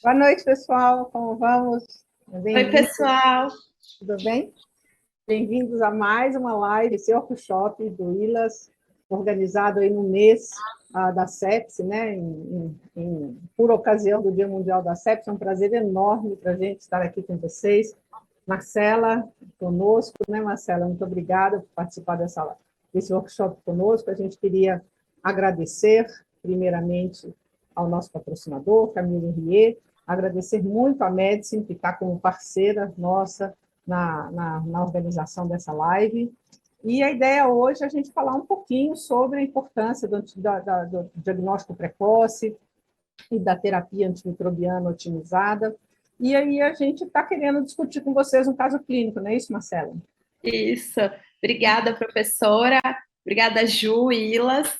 Boa noite, pessoal. Como vamos? Oi, Bem-vindos, pessoal. tudo bem? Bem-vindos a mais uma live, esse workshop do ILAS, organizado aí no mês da sepse, né? Por ocasião do Dia Mundial da Sepse. É um prazer enorme para a gente estar aqui com vocês. Marcela, conosco, né, Marcela? Muito obrigada por participar desse workshop conosco. A gente queria agradecer, primeiramente, ao nosso patrocinador, Camilo Rie, agradecer muito a Medicine, que está como parceira nossa na organização dessa live. E a ideia hoje é a gente falar um pouquinho sobre a importância do diagnóstico precoce e da terapia antimicrobiana otimizada. E aí a gente está querendo discutir com vocês um caso clínico, não é isso, Marcela? Isso. Obrigada, professora. Obrigada, Ju e Ilas.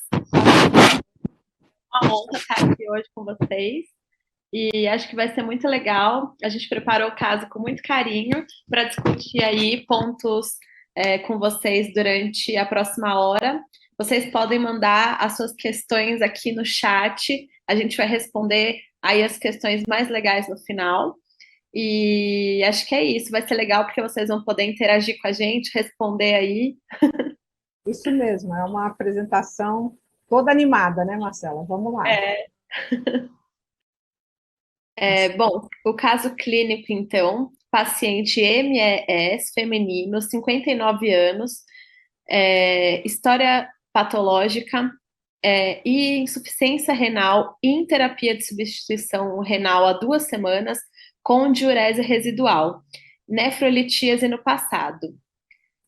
Uma honra estar aqui hoje com vocês. E acho que vai ser muito legal. A gente preparou o caso com muito carinho para discutir aí pontos com vocês durante a próxima hora. Vocês podem mandar as suas questões aqui no chat. A gente vai responder aí as questões mais legais no final. E acho que é isso. Vai ser legal porque vocês vão poder interagir com a gente, responder aí. Isso mesmo, é uma apresentação toda animada, né, Marcela? Vamos lá. Bom, o caso clínico, então, paciente MES, feminino, 59 anos, história patológica e insuficiência renal em terapia de substituição renal há 2 semanas, com diurese residual, nefrolitíase no passado.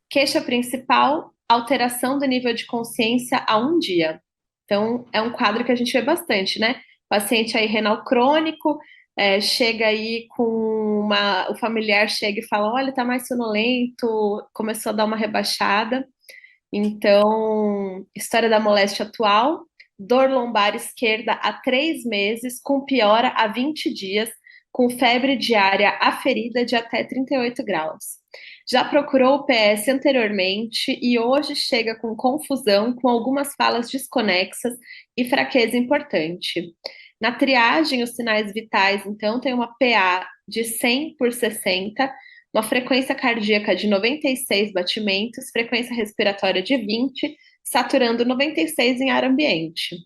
Queixa principal, alteração do nível de consciência a 1 dia. Então, é um quadro que a gente vê bastante, né? Paciente aí renal crônico, chega aí com o familiar chega e fala, olha, tá mais sonolento, começou a dar uma rebaixada. Então, história da moléstia atual, dor lombar esquerda há 3 meses, com piora há 20 dias, com febre diária aferida de até 38 graus. Já procurou o PS anteriormente e hoje chega com confusão, com algumas falas desconexas e fraqueza importante. Na triagem, os sinais vitais, então, tem uma PA de 100 por 60, uma frequência cardíaca de 96 batimentos, frequência respiratória de 20, saturando 96 em ar ambiente.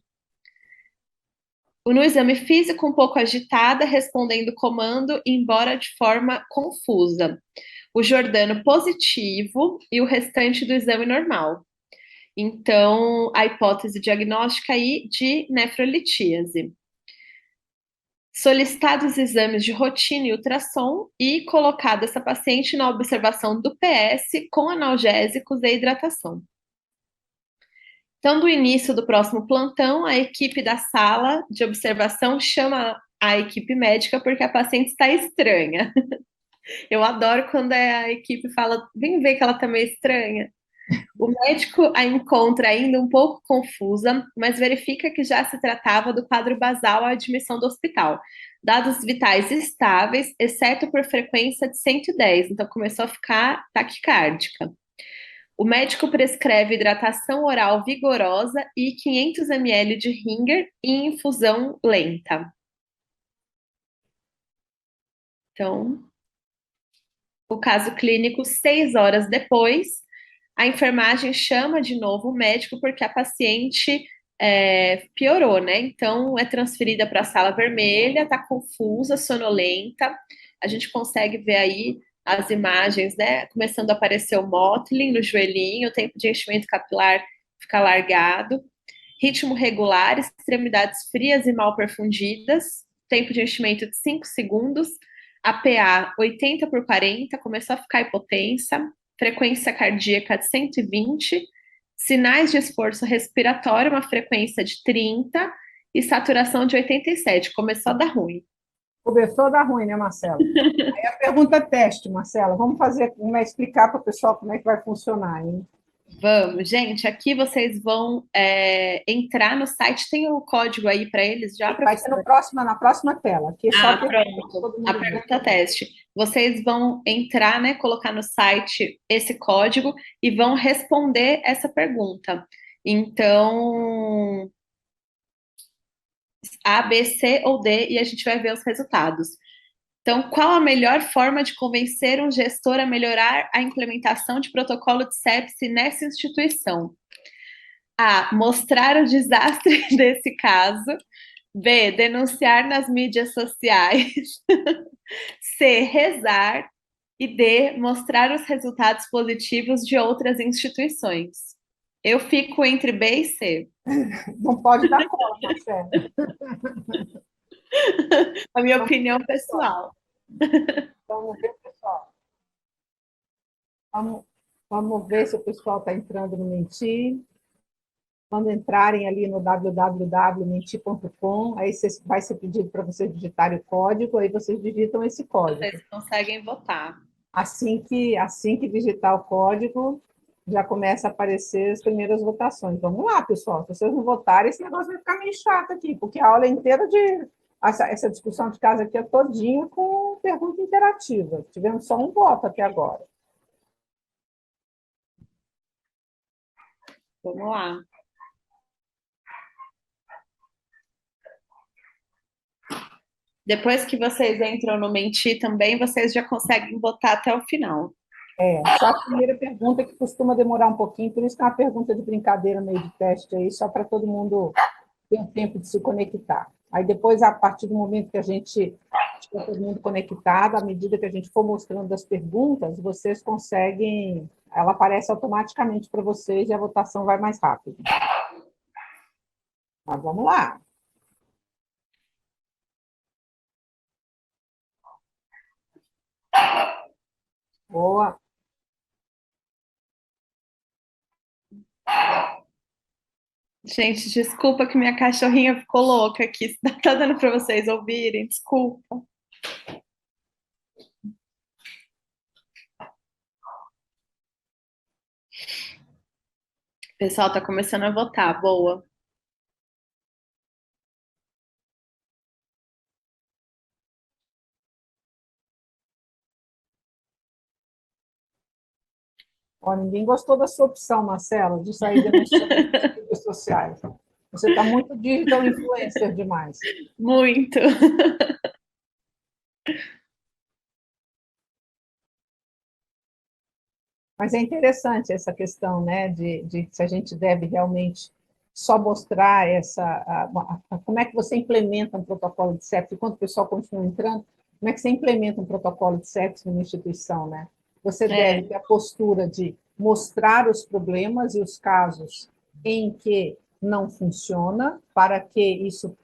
No exame físico, um pouco agitada, respondendo comando, embora de forma confusa. O Jordano positivo e o restante do exame normal. Então, a hipótese diagnóstica aí de nefrolitíase. Solicitados exames de rotina e ultrassom e colocada essa paciente na observação do PS com analgésicos e hidratação. Então, do início do próximo plantão, a equipe da sala de observação chama a equipe médica porque a paciente está estranha. Eu adoro quando a equipe fala, vem ver que ela está meio estranha. O médico a encontra ainda um pouco confusa, mas verifica que já se tratava do quadro basal à admissão do hospital. Dados vitais estáveis, exceto por frequência de 110, então começou a ficar taquicárdica. O médico prescreve hidratação oral vigorosa e 500 ml de Ringer em infusão lenta. Então, o caso clínico, 6 horas depois, a enfermagem chama de novo o médico porque a paciente piorou, né? Então, é transferida para a sala vermelha, está confusa, sonolenta. A gente consegue ver aí as imagens, né? Começando a aparecer o mottling no joelhinho, o tempo de enchimento capilar fica largado, ritmo regular, extremidades frias e mal perfundidas, tempo de enchimento de 5 segundos, APA 80 por 40, começou a ficar hipotensa, frequência cardíaca de 120, sinais de esforço respiratório, uma frequência de 30 e saturação de 87. Começou a dar ruim. Começou a dar ruim, né, Marcela? Aí a pergunta teste, Marcela. Vamos explicar para o pessoal como é que vai funcionar, hein? Vamos, gente, aqui vocês vão entrar no site, tem o código aí para eles já, Vai ser no professor? na próxima tela. Aqui é só para Pronto. todo A mundo ver. pergunta teste. Vocês vão entrar, né, colocar no site esse código e vão responder essa pergunta. Então, A, B, C ou D, e a gente vai ver os resultados. Então, qual a melhor forma de convencer um gestor a melhorar a implementação de protocolo de sepsi nessa instituição? A, mostrar o desastre desse caso. B, denunciar nas mídias sociais. C, rezar. E D, mostrar os resultados positivos de outras instituições. Eu fico entre B e C. Não pode dar cola, Marcelo. A minha opinião pessoal. Vamos ver, pessoal. Vamos ver se o pessoal está entrando no Menti. Quando entrarem ali no www.menti.com, aí vai ser pedido para vocês digitarem o código, aí vocês digitam esse código. Vocês conseguem votar. Assim que digitar o código, já começa a aparecer as primeiras votações. Vamos lá, pessoal. Se vocês não votarem, esse negócio vai ficar meio chato aqui, porque a aula inteira de... Essa discussão de casa aqui é todinha com pergunta interativa. Tivemos só um voto até agora. Vamos lá. Depois que vocês entram no Menti também, vocês já conseguem votar até o final. Só a primeira pergunta que costuma demorar um pouquinho, por isso que é uma pergunta de brincadeira, meio de teste aí, só para todo mundo ter um tempo de se conectar. Aí depois, a partir do momento que a gente estiver todo mundo conectado, à medida que a gente for mostrando as perguntas, vocês conseguem, ela aparece automaticamente para vocês e a votação vai mais rápido. Mas vamos lá. Boa. Gente, desculpa que minha cachorrinha ficou louca aqui. Tá dando para vocês ouvirem? Desculpa. O pessoal tá começando a votar. Boa. Ó, ninguém gostou da sua opção, Marcelo, de sair denunciando nas redes sociais. Você está muito digital influencer demais. Muito. Mas é interessante essa questão, né, de se a gente deve realmente só mostrar como é que você implementa um protocolo de sepsis, enquanto o pessoal continua entrando, como é que você implementa um protocolo de sepsis numa instituição, né? Você deve ter a postura de mostrar os problemas e os casos em que não funciona, para que isso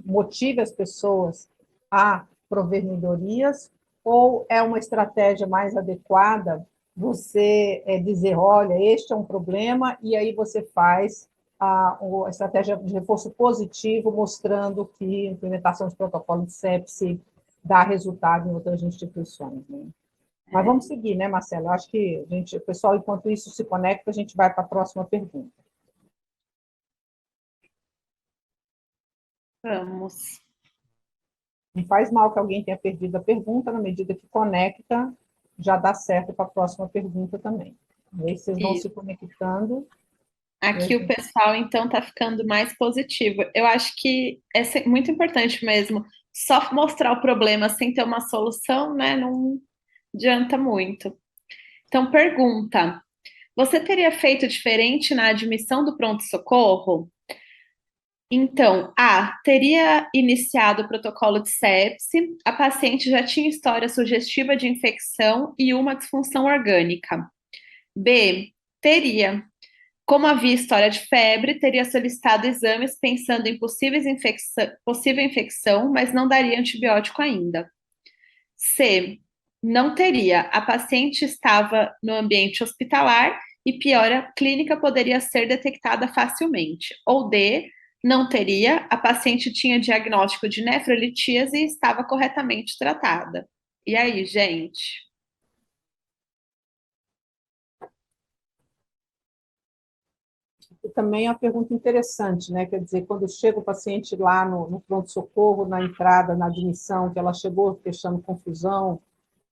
motive as pessoas a prover melhorias, ou é uma estratégia mais adequada você dizer, olha, este é um problema, e aí você faz a estratégia de reforço positivo, mostrando que a implementação de protocolo de sepsi dá resultado em outras instituições. Né? Mas vamos seguir, né, Marcelo? Eu acho que o pessoal, enquanto isso se conecta, a gente vai para a próxima pergunta. Vamos. Não faz mal que alguém tenha perdido a pergunta, na medida que conecta, já dá certo para a próxima pergunta também. E aí vocês vão se conectando. Aqui o pessoal, então, está ficando mais positivo. Eu acho que é muito importante mesmo. Só mostrar o problema sem ter uma solução, né? Não adianta muito. Então, pergunta: você teria feito diferente na admissão do pronto-socorro? Então, A, teria iniciado o protocolo de sepse, a paciente já tinha história sugestiva de infecção e uma disfunção orgânica. B, teria. Como havia história de febre, teria solicitado exames pensando em possível infecção, mas não daria antibiótico ainda. C, não teria. A paciente estava no ambiente hospitalar e piora clínica poderia ser detectada facilmente. Ou D, não teria. A paciente tinha diagnóstico de nefrolitíase e estava corretamente tratada. E aí, gente? E também é uma pergunta interessante, né? Quer dizer, quando chega o paciente lá no pronto-socorro, na entrada, na admissão, que ela chegou fechando confusão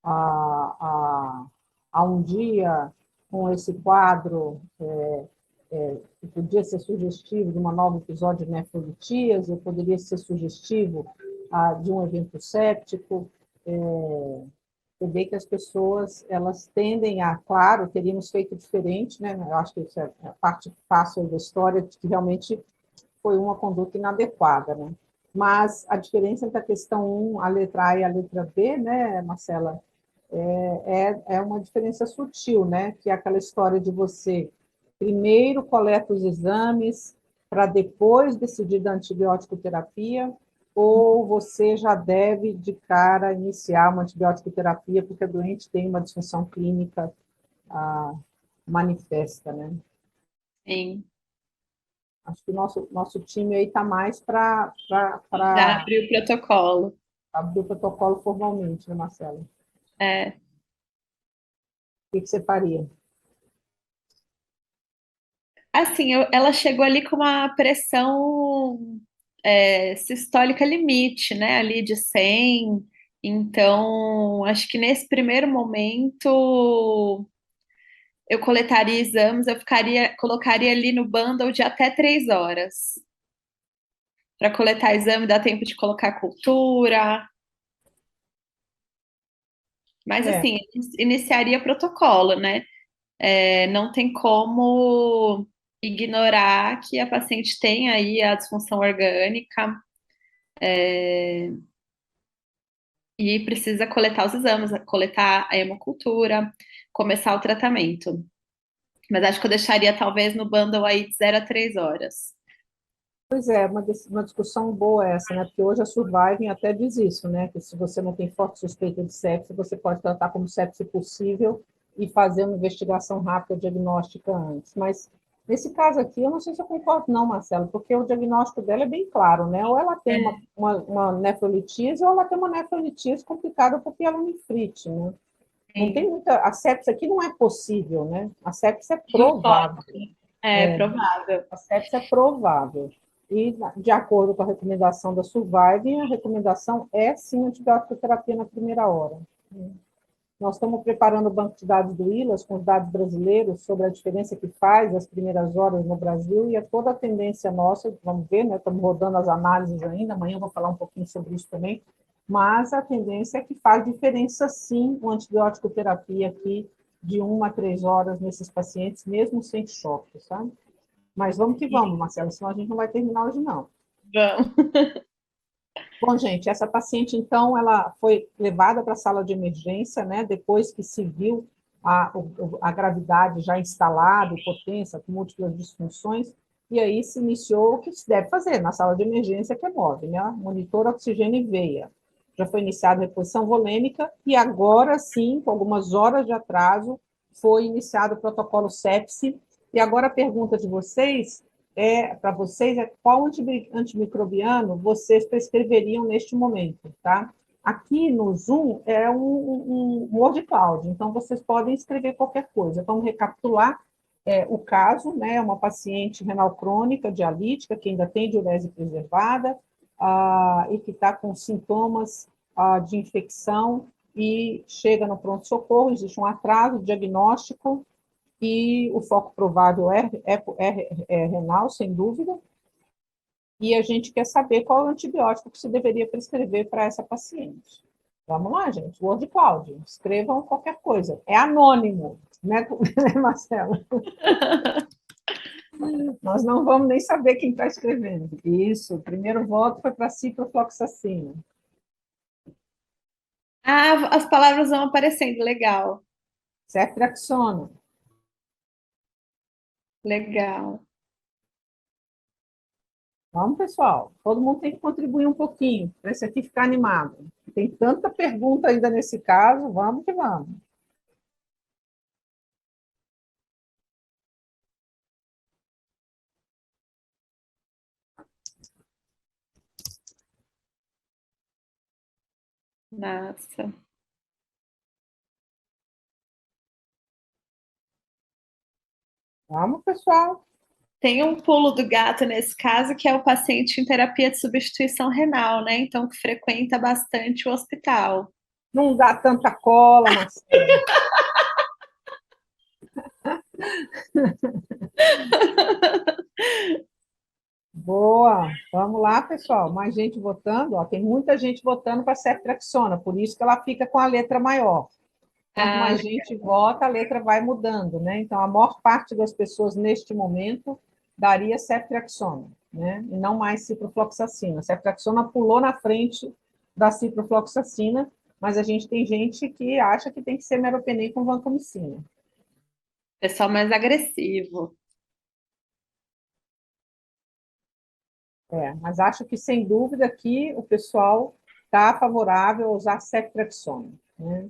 há um dia com esse quadro que podia ser sugestivo de um novo episódio de nefrolitíase, ou poderia ser sugestivo de um evento séptico. Você vê que as pessoas, elas tendem a, claro, teríamos feito diferente, né? Eu acho que isso é a parte fácil da história, de que realmente foi uma conduta inadequada, né? Mas a diferença entre a questão 1, a letra A e a letra B, né, Marcela, é uma diferença sutil, né? Que é aquela história de você primeiro coleta os exames para depois decidir da antibiótico terapia, ou você já deve, de cara, iniciar uma antibiótico terapia porque a doente tem uma disfunção clínica manifesta, né? Sim. Acho que o nosso time aí está mais para Já abriu o protocolo. abrir o protocolo formalmente, né, Marcela? É. O que você faria? Assim, ela chegou ali com uma pressão sistólica limite, né? Ali de 100. Então, acho que nesse primeiro momento eu coletaria exames, colocaria ali no bundle de até 3 horas. Para coletar exame, dá tempo de colocar cultura. Mas É, assim, iniciaria protocolo, né? Não tem como ignorar que a paciente tem aí a disfunção orgânica e precisa coletar os exames, coletar a hemocultura, começar o tratamento. Mas acho que eu deixaria talvez no bundle aí de 0 a 3 horas. pois é, uma discussão boa essa, né? Porque hoje a Surviving até diz isso, né? Que se você não tem forte suspeita de sepse, você pode tratar como sepse possível e fazer uma investigação rápida diagnóstica antes. Mas nesse caso aqui, eu não sei se eu concordo, não, Marcelo, porque o diagnóstico dela é bem claro, né? Ou ela tem uma nefrolitíase, ou ela tem uma nefrolitíase complicada por pielonefrite, né? Não tem Sim, muita. A sepse aqui não é possível, né? A sepse é provável. linfótico. É provável. A sepse é provável. E, de acordo com a recomendação da Surviving, a recomendação é sim antibiótico terapia na primeira hora. Nós estamos preparando o banco de dados do ILAS, com os dados brasileiros, sobre a diferença que faz as primeiras horas no Brasil, e é toda a tendência nossa, vamos ver, né? Estamos rodando as análises ainda, amanhã eu vou falar um pouquinho sobre isso também, mas a tendência é que faz diferença sim o antibiótico terapia aqui de 1 a 3 horas nesses pacientes, mesmo sem choque, sabe? Mas vamos que vamos, Marcelo, senão a gente não vai terminar hoje, não. Vamos. Bom, gente, essa paciente, então, ela foi levada para a sala de emergência, né, depois que se viu a gravidade já instalada, potência, com múltiplas disfunções, e aí se iniciou o que se deve fazer na sala de emergência, que é MOV, né, monitor oxigênio e veia. Já foi iniciada a reposição volêmica, e agora sim, com algumas horas de atraso, foi iniciado o protocolo sepsi. E agora a pergunta de vocês para vocês é qual antimicrobiano vocês prescreveriam neste momento, tá? Aqui no Zoom é um word cloud, então vocês podem escrever qualquer coisa. Vamos recapitular o caso, né? Uma paciente renal crônica, dialítica, que ainda tem diurese preservada e que está com sintomas de infecção e chega no pronto-socorro, existe um atraso diagnóstico e o foco provável é renal, sem dúvida, e a gente quer saber qual é o antibiótico que se deveria prescrever para essa paciente. Vamos lá, gente, Word Cloud, escrevam qualquer coisa. É anônimo, né, Marcela? Nós não vamos nem saber quem está escrevendo. Isso, o primeiro voto foi para ciprofloxacina. Ah, as palavras vão aparecendo, legal. Ceftriaxona. Legal. Vamos, pessoal, todo mundo tem que contribuir um pouquinho para esse aqui ficar animado. Tem tanta pergunta ainda nesse caso, vamos que vamos. Nossa. Vamos, pessoal. Tem um pulo do gato nesse caso, que é o paciente em terapia de substituição renal, né? Então, que frequenta bastante o hospital. Não dá tanta cola, Marcelo. Boa, vamos lá, pessoal. Mais gente votando, ó, tem muita gente votando para a ceftriaxona, por isso que ela fica com a letra maior. Quanto Ah, mais gente vota, a letra vai mudando, né? Então, a maior parte das pessoas neste momento daria ceftriaxona, né? E não mais ciprofloxacina. A ceftriaxona pulou na frente da ciprofloxacina, mas a gente tem gente que acha que tem que ser meropenem com vancomicina. pessoal mais agressivo. Mas acho que, sem dúvida, aqui o pessoal está favorável a usar ceftriaxona, né?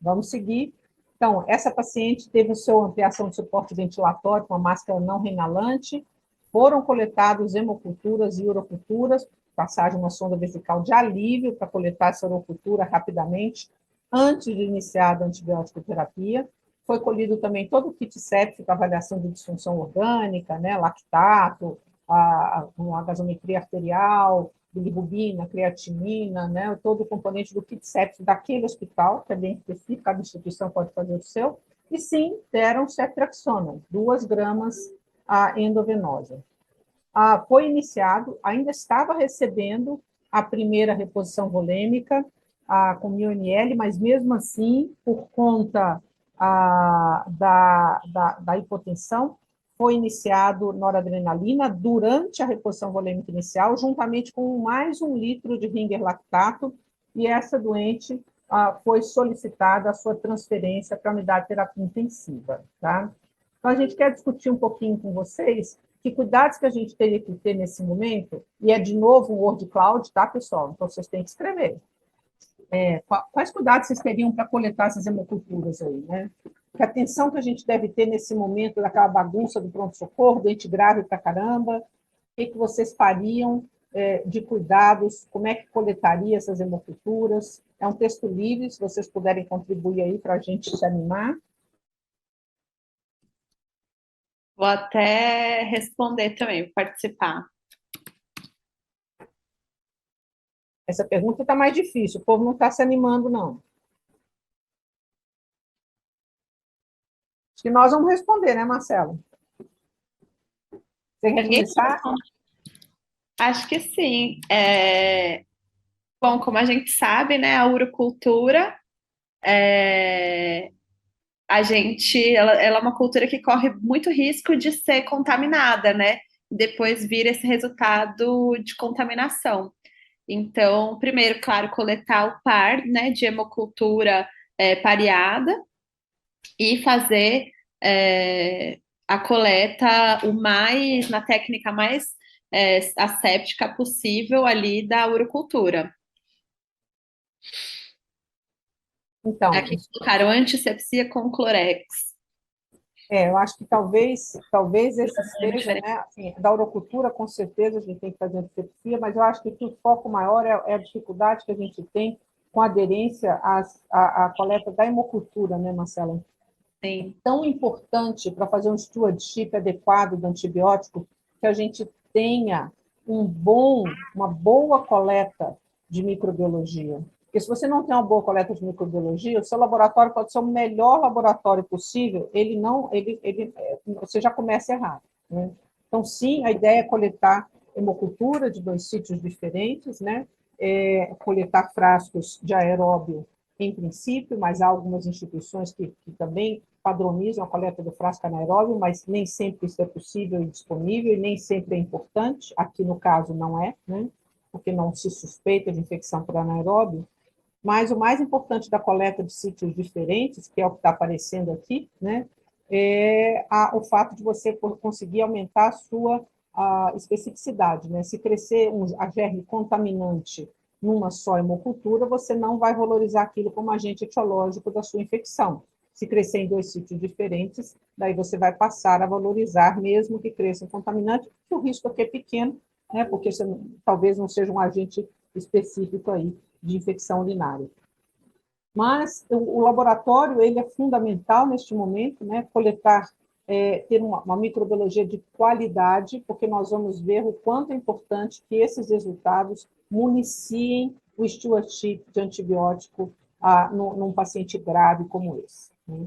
Vamos seguir. Então, essa paciente teve sua ampliação de suporte ventilatório com a máscara não reinalante, foram coletados hemoculturas e uroculturas, passagem na sonda vesical de alívio para coletar essa urocultura rapidamente, antes de iniciar a antibiótico terapia. Foi colhido também todo o kit séptico, avaliação de disfunção orgânica, né, lactato, a gasometria arterial, bilirrubina, creatinina, né, todo o componente do kit sepsis daquele hospital, que é bem específico, cada instituição pode fazer o seu, e sim, deram ceftriaxona, 2 gramas endovenosa. Foi iniciado, ainda estava recebendo a primeira reposição volêmica com 1.000 ml, mas mesmo assim, por conta da hipotensão, foi iniciado noradrenalina durante a reposição volêmica inicial, juntamente com mais 1 litro de Ringer lactato, e essa doente foi solicitada a sua transferência para a unidade de terapia intensiva. Tá? Então, a gente quer discutir um pouquinho com vocês que cuidados que a gente teria que ter nesse momento, e é de novo um word cloud, tá, pessoal? Então, vocês têm que escrever. Quais cuidados vocês teriam para coletar essas hemoculturas aí, né? Que atenção que a gente deve ter nesse momento daquela bagunça do pronto-socorro, doente grave pra caramba, o que vocês fariam de cuidados, como é que coletaria essas hemoculturas? É um texto livre, se vocês puderem contribuir aí para a gente se animar. Vou até responder também, participar. Essa pergunta está mais difícil, o povo não está se animando, não. Acho que nós vamos responder, né, Marcelo? Você quer Ninguém começar? Acho que sim. Bom, como a gente sabe, né, a urocultura ela é uma cultura que corre muito risco de ser contaminada, né? Depois vir esse resultado de contaminação. Então, primeiro, claro, coletar o par, né, de hemocultura pareada e fazer a coleta na técnica mais asséptica possível ali da urocultura. Então, Aqui colocaram antisepsia com clorex. eu acho que talvez esse seja, né, assim, da urocultura, com certeza, a gente tem que fazer antisepsia, mas eu acho que o foco maior é a dificuldade que a gente tem com a aderência à coleta da hemocultura, né, Marcela? Sim. É tão importante para fazer um stewardship adequado do antibiótico que a gente tenha uma boa coleta de microbiologia. Porque se você não tem uma boa coleta de microbiologia, o seu laboratório pode ser o melhor laboratório possível, você já começa errado, né? Então, sim, a ideia é coletar hemocultura de 2 sítios diferentes, né? Coletar frascos de aeróbio em princípio, mas há algumas instituições que também padronizam a coleta do frasco anaeróbio, mas nem sempre isso é possível e disponível, e nem sempre é importante. Aqui, no caso, não é, né? Porque não se suspeita de infecção por anaeróbio. Mas o mais importante da coleta de sítios diferentes, que é o que está aparecendo aqui, né? O fato de você conseguir aumentar a especificidade, né? Se crescer um AGR contaminante numa só hemocultura, você não vai valorizar aquilo como agente etiológico da sua infecção. Se crescer em 2 sítios diferentes, daí você vai passar a valorizar, mesmo que cresça um contaminante, que o risco aqui é pequeno, né, porque talvez não seja um agente específico aí de infecção urinária. Mas o laboratório ele é fundamental neste momento, né, coletar, ter uma microbiologia de qualidade, porque nós vamos ver o quanto é importante que esses resultados municiem o stewardship de antibiótico num paciente grave como esse, né?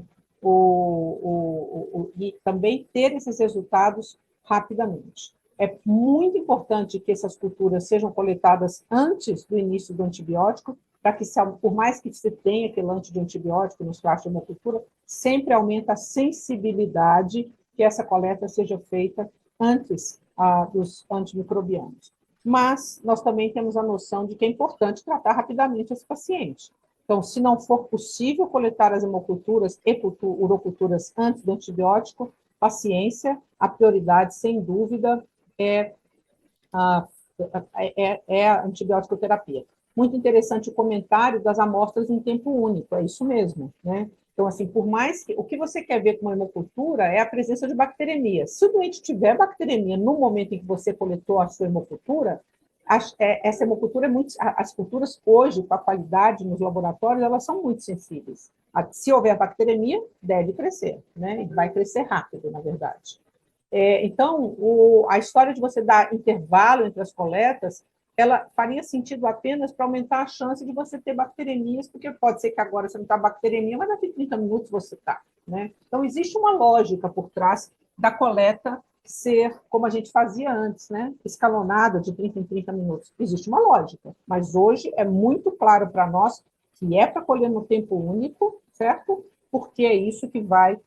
e também ter esses resultados rapidamente. É muito importante que essas culturas sejam coletadas antes do início do antibiótico, para que, por mais que você tenha aquele antibiótico no tratos de hemocultura, sempre aumenta a sensibilidade que essa coleta seja feita antes dos antimicrobianos. Mas nós também temos a noção de que é importante tratar rapidamente esse paciente. Então, se não for possível coletar as hemoculturas e uroculturas antes do antibiótico, paciência, a prioridade, sem dúvida, é a, a antibiótico terapia. Muito interessante o comentário das amostras em tempo único, é isso mesmo, né? Então, assim, por mais que... O que você quer ver com uma hemocultura é a presença de bacteremia. Se o doente tiver bacteremia no momento em que você coletou a sua hemocultura, essa hemocultura é muito... As culturas hoje, com a qualidade nos laboratórios, elas são muito sensíveis. Se houver bacteremia, deve crescer, né? E vai crescer rápido, na verdade. Então, a história de você dar intervalo entre as coletas, ela faria sentido apenas para aumentar a chance de você ter bacteremias, porque pode ser que agora você não está bacteremia, mas daqui a 30 minutos você está, né? Então, existe uma lógica por trás da coleta ser como a gente fazia antes, né? Escalonada de 30 em 30 minutos. Existe uma lógica, mas hoje é muito claro para nós que é para colher no tempo único, certo? Porque é isso que vai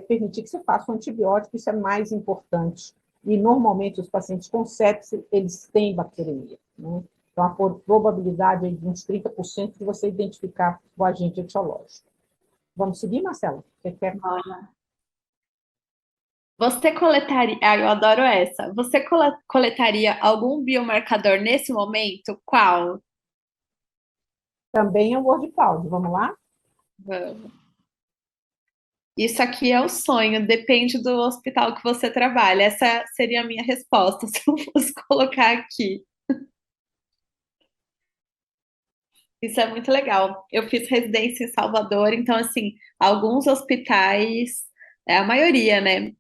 permitir que você faça um antibiótico, isso é mais importante. E, normalmente, os pacientes com sepse, eles têm bacteremia, né? Então, a probabilidade é de uns 30% de você identificar o agente etiológico. Vamos seguir, Marcela? Você quer? Você coletaria, eu adoro essa. Você coletaria algum biomarcador nesse momento? Qual? Também é o word cloud. Vamos lá? Vamos. Isso aqui é o sonho, depende do hospital que você trabalha. Essa seria a minha resposta, se eu fosse colocar aqui. Isso é muito legal. Eu fiz residência em Salvador, então, assim, alguns hospitais, a maioria, né,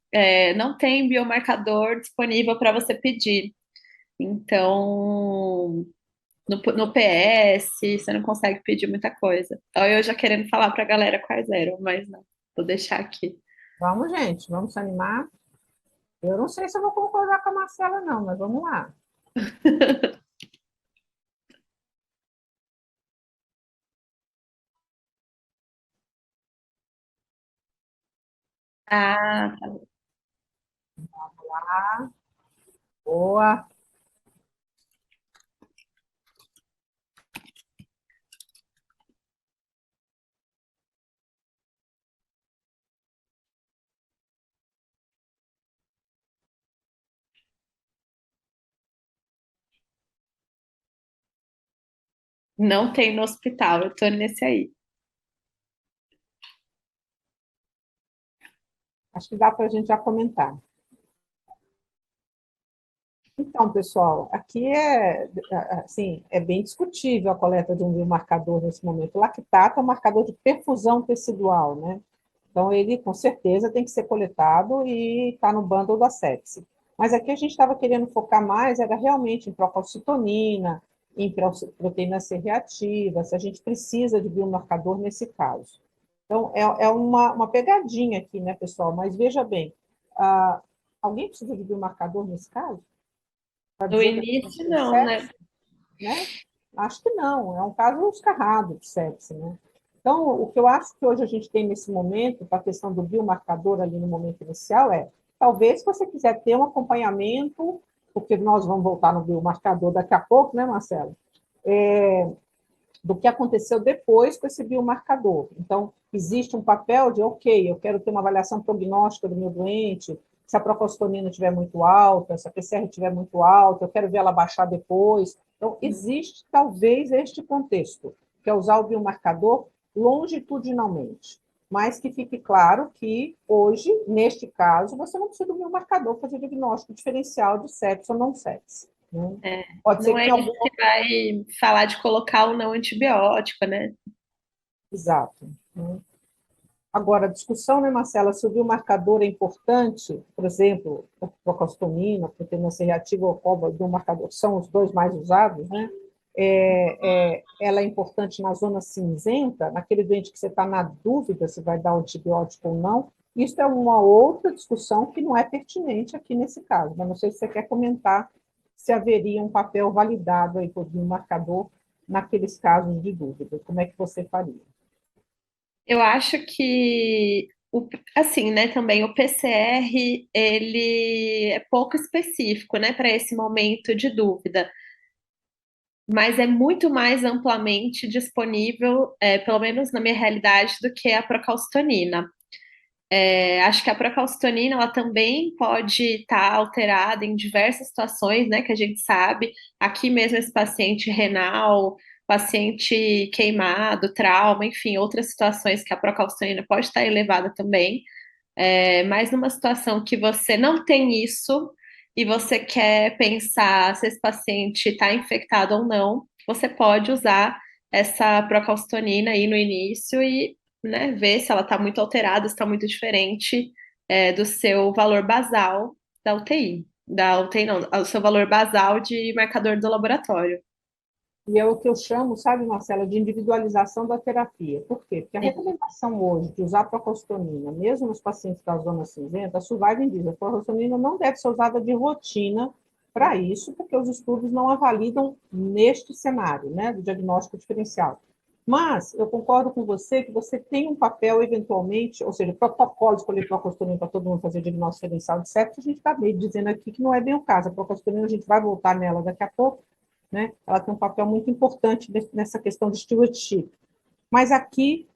não tem biomarcador disponível para você pedir. Então, no PS, você não consegue pedir muita coisa. Olha, eu já querendo falar para a galera quais eram, mas não, vou deixar aqui. Vamos, gente, vamos se animar. Eu não sei se eu vou concordar com a Marcela, não, mas vamos lá. Ah, Boa. não tem no hospital, eu tô nesse aí. Acho que dá para a gente já comentar. Então, pessoal, aqui assim, é bem discutível a coleta de um biomarcador nesse momento. O lactato é um marcador de perfusão tecidual, né? Então, ele, com certeza, tem que ser coletado e está no bundle da sepse. Mas aqui a gente estava querendo focar mais, era realmente em procalcitonina, em proteína C reativa, se a gente precisa de biomarcador nesse caso. Então, é uma pegadinha aqui, né, pessoal? Mas veja bem, alguém precisa de biomarcador nesse caso? Para No dizer que a pessoa início, tem não, né? sepse, né? Acho que não, é um caso escarrado de sepse, né? Então, o que eu acho que hoje a gente tem nesse momento, para a questão do biomarcador ali no momento inicial, talvez se você quiser ter um acompanhamento, porque nós vamos voltar no biomarcador daqui a pouco, né, Marcelo? Do que aconteceu depois com esse biomarcador. Então, existe um papel de, ok, eu quero ter uma avaliação prognóstica do meu doente, se a procalcitonina estiver muito alta, se a PCR estiver muito alta, eu quero ver ela baixar depois. Então, existe talvez este contexto, que é usar o biomarcador longitudinalmente. Mas que fique claro que hoje, neste caso, você não precisa do biomarcador para fazer diagnóstico diferencial de sepsis ou não sepsis. Né? Pode ser Não que é tenha isso algum... que vai falar de colocar o não antibiótico, né? Exato. Né? Agora, a discussão, né, Marcela, se o biomarcador é importante, por exemplo, a procalcitonina, proteína C reativa ou o biomarcador, são os dois mais usados, né? ela é importante na zona cinzenta, naquele doente que você está na dúvida se vai dar o antibiótico ou não. Isso é uma outra discussão que não é pertinente aqui nesse caso, mas não sei se você quer comentar se haveria um papel validado aí por um marcador naqueles casos de dúvida. Como é que você faria? Eu acho que, assim, né, também o PCR, ele é pouco específico, né, para esse momento de dúvida, mas é muito mais amplamente disponível, pelo menos na minha realidade, do que a procalcitonina. Acho que a procalcitonina, ela também pode estar alterada em diversas situações, né, que a gente sabe. Aqui mesmo esse paciente renal, paciente queimado, trauma, enfim, outras situações que a procalcitonina pode estar elevada também. Mas numa situação que você não tem isso e você quer pensar se esse paciente está infectado ou não, você pode usar essa procalcitonina aí no início e, né, ver se ela está muito alterada, se está muito diferente, do seu valor basal da UTI. Da UTI não, o seu valor basal de marcador do laboratório. E é o que eu chamo, sabe, Marcela, de individualização da terapia. Por quê? Porque a recomendação hoje de usar procalcitonina, mesmo nos pacientes da zona cinzenta, a Surviving diz, a procalcitonina não deve ser usada de rotina para isso, porque os estudos não a validam neste cenário, né, do diagnóstico diferencial. Mas eu concordo com você que você tem um papel, eventualmente, ou seja, protocolo de escolher procalcitonina para todo mundo fazer diagnóstico diferencial de sepsis, a gente está meio dizendo aqui que não é bem o caso. A procalcitonina, a gente vai voltar nela daqui a pouco, né? Ela tem um papel muito importante nessa questão de stewardship. Mas aqui,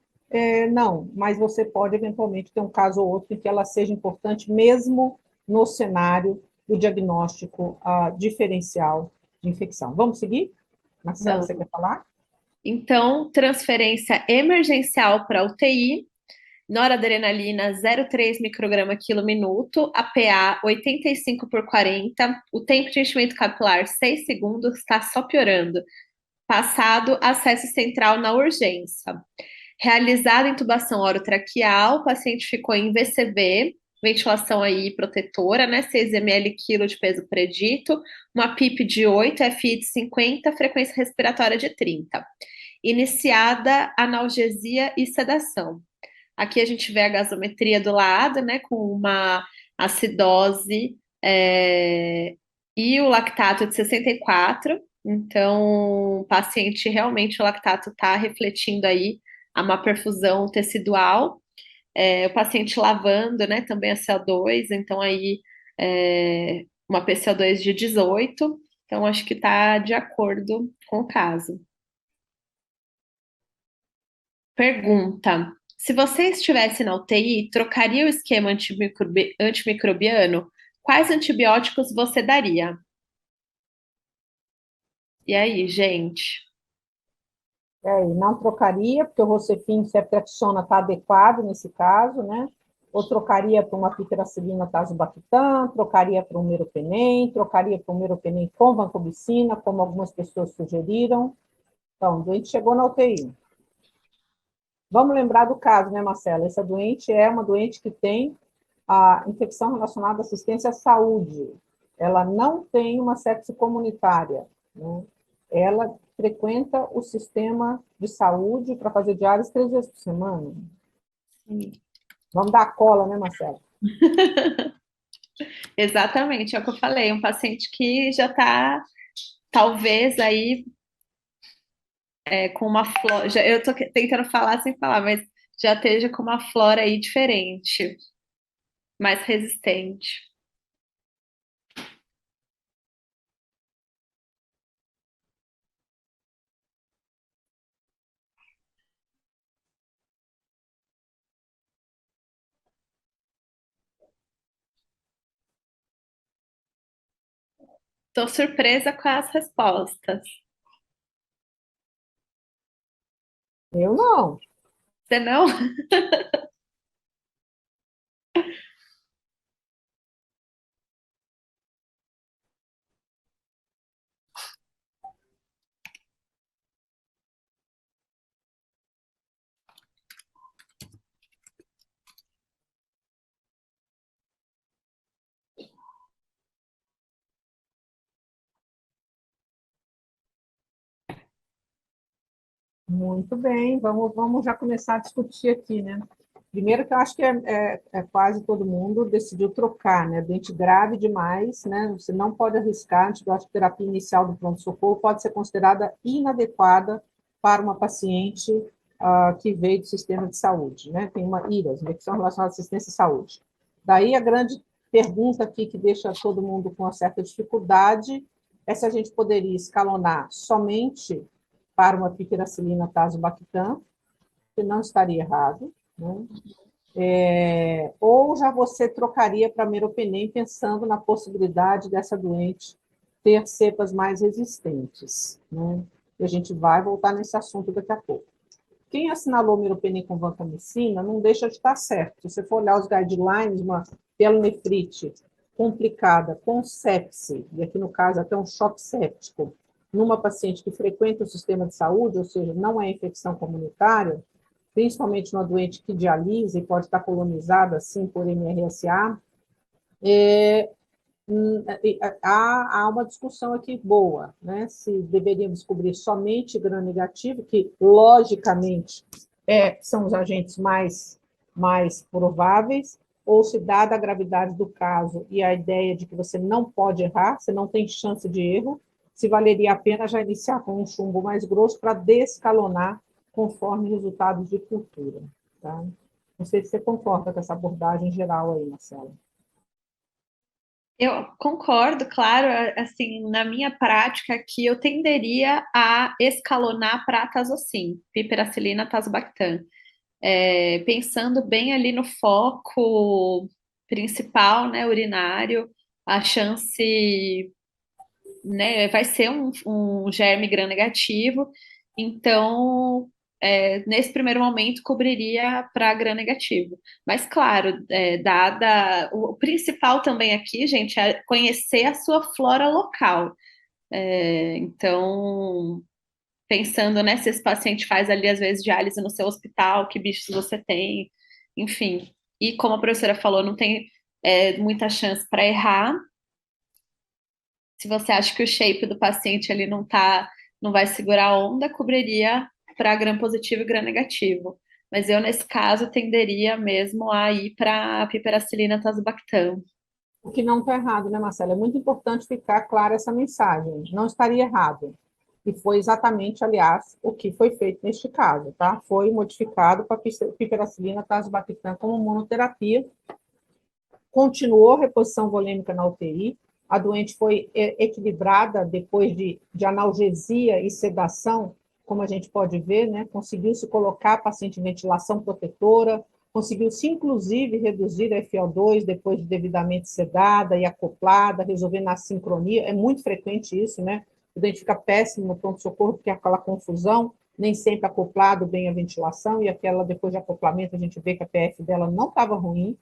não, mas você pode eventualmente ter um caso ou outro em que ela seja importante, mesmo no cenário do diagnóstico diferencial de infecção. Vamos seguir? Marcelo, você Vamos. quer falar? Então, transferência emergencial para UTI, noradrenalina 0,3 micrograma quilo minuto, APA 85 por 40, o tempo de enchimento capilar 6 segundos, está só piorando. Passado, acesso central na urgência. Realizada intubação orotraqueal, o paciente ficou em VCV, ventilação aí protetora, né? 6 ml quilo de peso predito, uma PIP de 8, FI de 50, frequência respiratória de 30. Iniciada analgesia e sedação. Aqui a gente vê a gasometria do lado, né, com uma acidose e o lactato de 64. Então, o paciente realmente o lactato está refletindo aí a má perfusão tecidual. O paciente lavando, né, também a CO2, então aí uma PCO2 de 18. Então, acho que está de acordo com o caso. Pergunta: se você estivesse na UTI, trocaria o esquema antimicrobiano? Quais antibióticos você daria? E aí, gente? E não trocaria, porque o Rocefin, ceftriaxona está adequado nesse caso, né? Ou trocaria para uma piperacilina tazobactam, trocaria para um meropenem, trocaria para um meropenem com vancomicina, como algumas pessoas sugeriram. Então, o doente chegou na UTI. Vamos lembrar do caso, né, Marcela? Essa doente é uma doente que tem a infecção relacionada à assistência à saúde. Ela não tem uma sepse comunitária, né? Ela frequenta o sistema de saúde para fazer diárias 3 vezes por semana. Vamos dar cola, né, Marcela? Exatamente, é o que eu falei, um paciente que já está, talvez, aí com uma flora. Eu estou tentando falar sem falar, mas já esteja com uma flora aí diferente, mais resistente. Estou surpresa com as respostas. Eu não. Você não? Muito bem, vamos já começar a discutir aqui, né? Primeiro que eu acho que quase todo mundo decidiu trocar, né? Doente grave demais, né? Você não pode arriscar, a antibiótico terapia inicial do pronto-socorro pode ser considerada inadequada para uma paciente que veio do sistema de saúde, né? Tem uma IRAS, infecção relacionada à assistência à saúde. Daí a grande pergunta aqui que deixa todo mundo com uma certa dificuldade é se a gente poderia escalonar somente para uma piperacilina tazobactam, que não estaria errado, né? Ou já você trocaria para meropenem pensando na possibilidade dessa doente ter cepas mais resistentes, né? E a gente vai voltar nesse assunto daqui a pouco. Quem assinalou meropenem com vancomicina não deixa de estar certo. Se você for olhar os guidelines, uma pielonefrite complicada com sepse, e aqui no caso até um choque séptico, numa paciente que frequenta o sistema de saúde, ou seja, não é infecção comunitária, principalmente numa doente que dialisa e pode estar colonizada assim por MRSA, é, há uma discussão aqui boa, né? Se deveríamos cobrir somente gram-negativo, que logicamente são os agentes mais prováveis, ou se, dada a gravidade do caso e a ideia de que você não pode errar, você não tem chance de erro, se valeria a pena já iniciar com um chumbo mais grosso para descalonar conforme resultados de cultura. Tá? Não sei se você concorda com essa abordagem geral aí, Marcela. Eu concordo, claro, assim, na minha prática aqui eu tenderia a escalonar para tazocin, piperacilina, tazobactam. Pensando bem ali no foco principal, né, urinário, a chance, né, vai ser um germe gram-negativo, então, nesse primeiro momento, cobriria para gram-negativo. Mas, claro, dada. O principal também aqui, gente, é conhecer a sua flora local. Então, pensando, né, se esse paciente faz ali, às vezes, diálise no seu hospital, que bichos você tem, enfim. E como a professora falou, não tem muita chance para errar. Se você acha que o shape do paciente ali não vai segurar a onda, cobriria para gram positivo e gram negativo. Mas eu, nesse caso, tenderia mesmo a ir para a piperacilina tazobactam. O que não está errado, né, Marcela? É muito importante ficar clara essa mensagem. Não estaria errado. E foi exatamente, aliás, o que foi feito neste caso, tá? Foi modificado para a piperacilina tazobactam como monoterapia. Continuou a reposição volêmica na UTI. A doente foi equilibrada depois de analgesia e sedação, como a gente pode ver, né? Conseguiu se colocar a paciente em ventilação protetora, conseguiu-se, inclusive, reduzir a FO2 depois de devidamente sedada e acoplada, resolvendo a sincronia. É muito frequente isso, né? O doente fica péssimo no pronto-socorro, porque é aquela confusão, nem sempre acoplado bem a ventilação, e aquela, depois de acoplamento, a gente vê que a PF dela não estava ruim.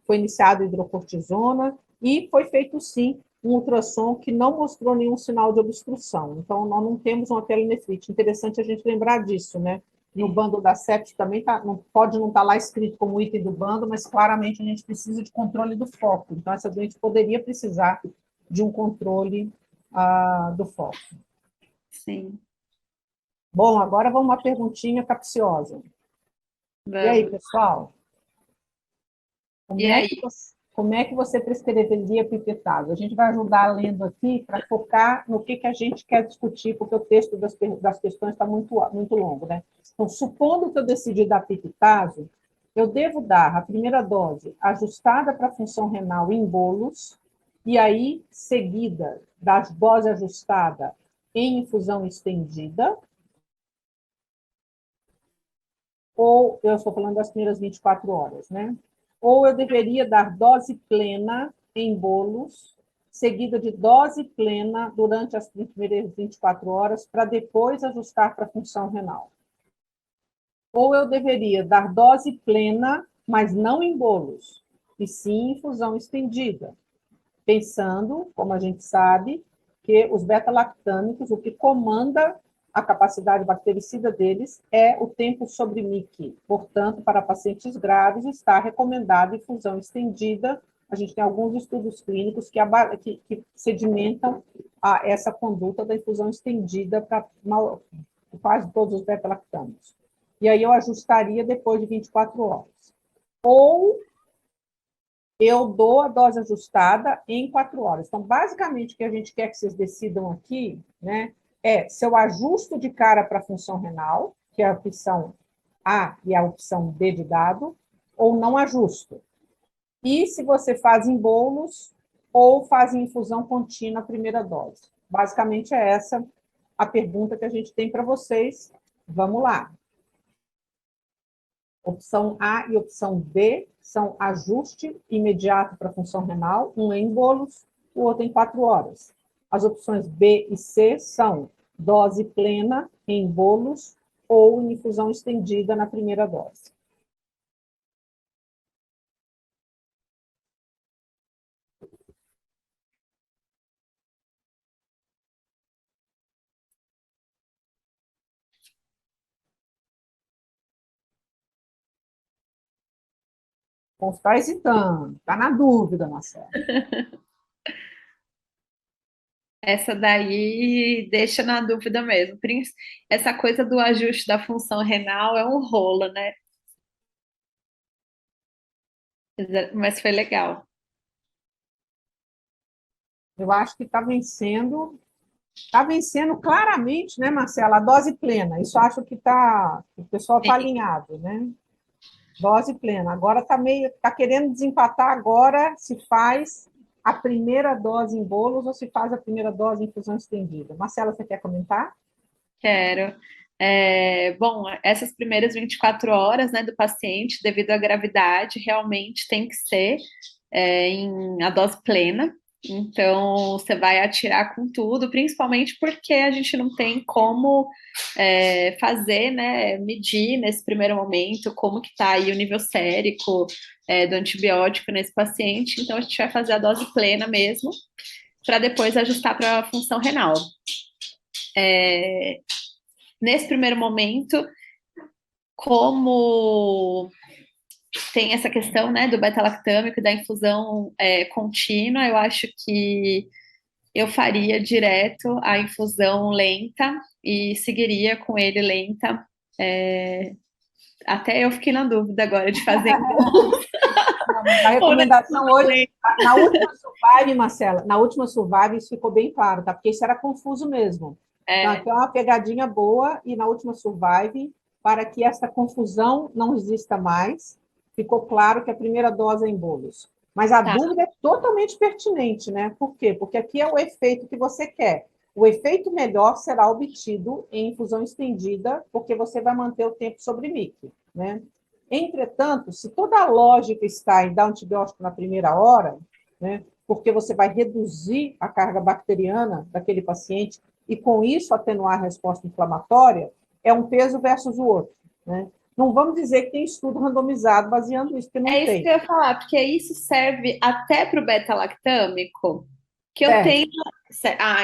Foi iniciada hidrocortisona e foi feito, sim, um ultrassom que não mostrou nenhum sinal de obstrução. Então, nós não temos uma pielonefrite. Interessante a gente lembrar disso, né? No bando da septic também não pode não estar lá escrito como item do bando, mas claramente a gente precisa de controle do foco. Então, essa doente poderia precisar de um controle do foco. Sim. Bom, agora vamos uma perguntinha capciosa. Vamos. E aí, pessoal? E aí? Como é que você prescreveria pipetase? A gente vai ajudar lendo aqui para focar no que a gente quer discutir, porque o texto das questões está muito longo, né? Então, supondo que eu decidi dar pipetase, eu devo dar a primeira dose ajustada para a função renal em bolos, e aí, seguida da dose ajustada em infusão estendida, ou eu estou falando das primeiras 24 horas, né? Ou eu deveria dar dose plena em bolos, seguida de dose plena durante as primeiras 24 horas, para depois ajustar para a função renal. Ou eu deveria dar dose plena, mas não em bolos, e sim em infusão estendida, pensando, como a gente sabe, que os beta-lactâmicos, o que comanda a capacidade bactericida deles é o tempo sobre MIC. Portanto, para pacientes graves, está recomendada infusão estendida. A gente tem alguns estudos clínicos que sedimentam essa conduta da infusão estendida para que faz de todos os beta-lactâmicos. E aí eu ajustaria depois de 24 horas. Ou eu dou a dose ajustada em 4 horas. Então, basicamente, o que a gente quer que vocês decidam aqui, né, é se eu ajusto de cara para a função renal, que é a opção A e a opção B de dado, ou não ajusto. E se você faz em bolos ou faz em infusão contínua a primeira dose. Basicamente é essa a pergunta que a gente tem para vocês. Vamos lá. Opção A e opção B são ajuste imediato para a função renal, um em bolos, o outro em 4 horas. As opções B e C são dose plena em bolos ou em infusão estendida na primeira dose. Então, está hesitando, está na dúvida, Marcelo. Essa daí deixa na dúvida mesmo. Essa coisa do ajuste da função renal é um rolo, né? Mas foi legal. Eu acho que está vencendo claramente, né, Marcela, a dose plena. Isso acho que o pessoal está alinhado, né? Dose plena. Agora está querendo desempatar agora se faz a primeira dose em bolos ou se faz a primeira dose em infusão estendida. Marcela, você quer comentar? Quero. Bom, essas primeiras 24 horas, né, do paciente, devido à gravidade, realmente tem que ser em a dose plena. Então, você vai atirar com tudo, principalmente porque a gente não tem como fazer, né, medir nesse primeiro momento como que está aí o nível sérico do antibiótico nesse paciente. Então, a gente vai fazer a dose plena mesmo, para depois ajustar para a função renal. Nesse primeiro momento, como tem essa questão, né, do beta-lactâmico e da infusão contínua, eu acho que eu faria direto a infusão lenta e seguiria com ele lenta. Até eu fiquei na dúvida agora de fazer. A recomendação hoje, na última Survive, Marcela, na última Survive isso ficou bem claro, tá? Porque isso era confuso mesmo. Então, aqui é uma pegadinha boa, e na última Survive, para que essa confusão não exista mais, ficou claro que a primeira dose é em bolos. Mas a dúvida é totalmente pertinente, né? Por quê? Porque aqui é o efeito que você quer. O efeito melhor será obtido em infusão estendida, porque você vai manter o tempo sobre MIC, né? Entretanto, se toda a lógica está em dar antibiótico na primeira hora, né, porque você vai reduzir a carga bacteriana daquele paciente e, com isso, atenuar a resposta inflamatória, é um peso versus o outro, né? Não vamos dizer que tem estudo randomizado baseando isso, porque não tem. É isso que eu ia falar, porque isso serve até para o beta-lactâmico, que eu tenho...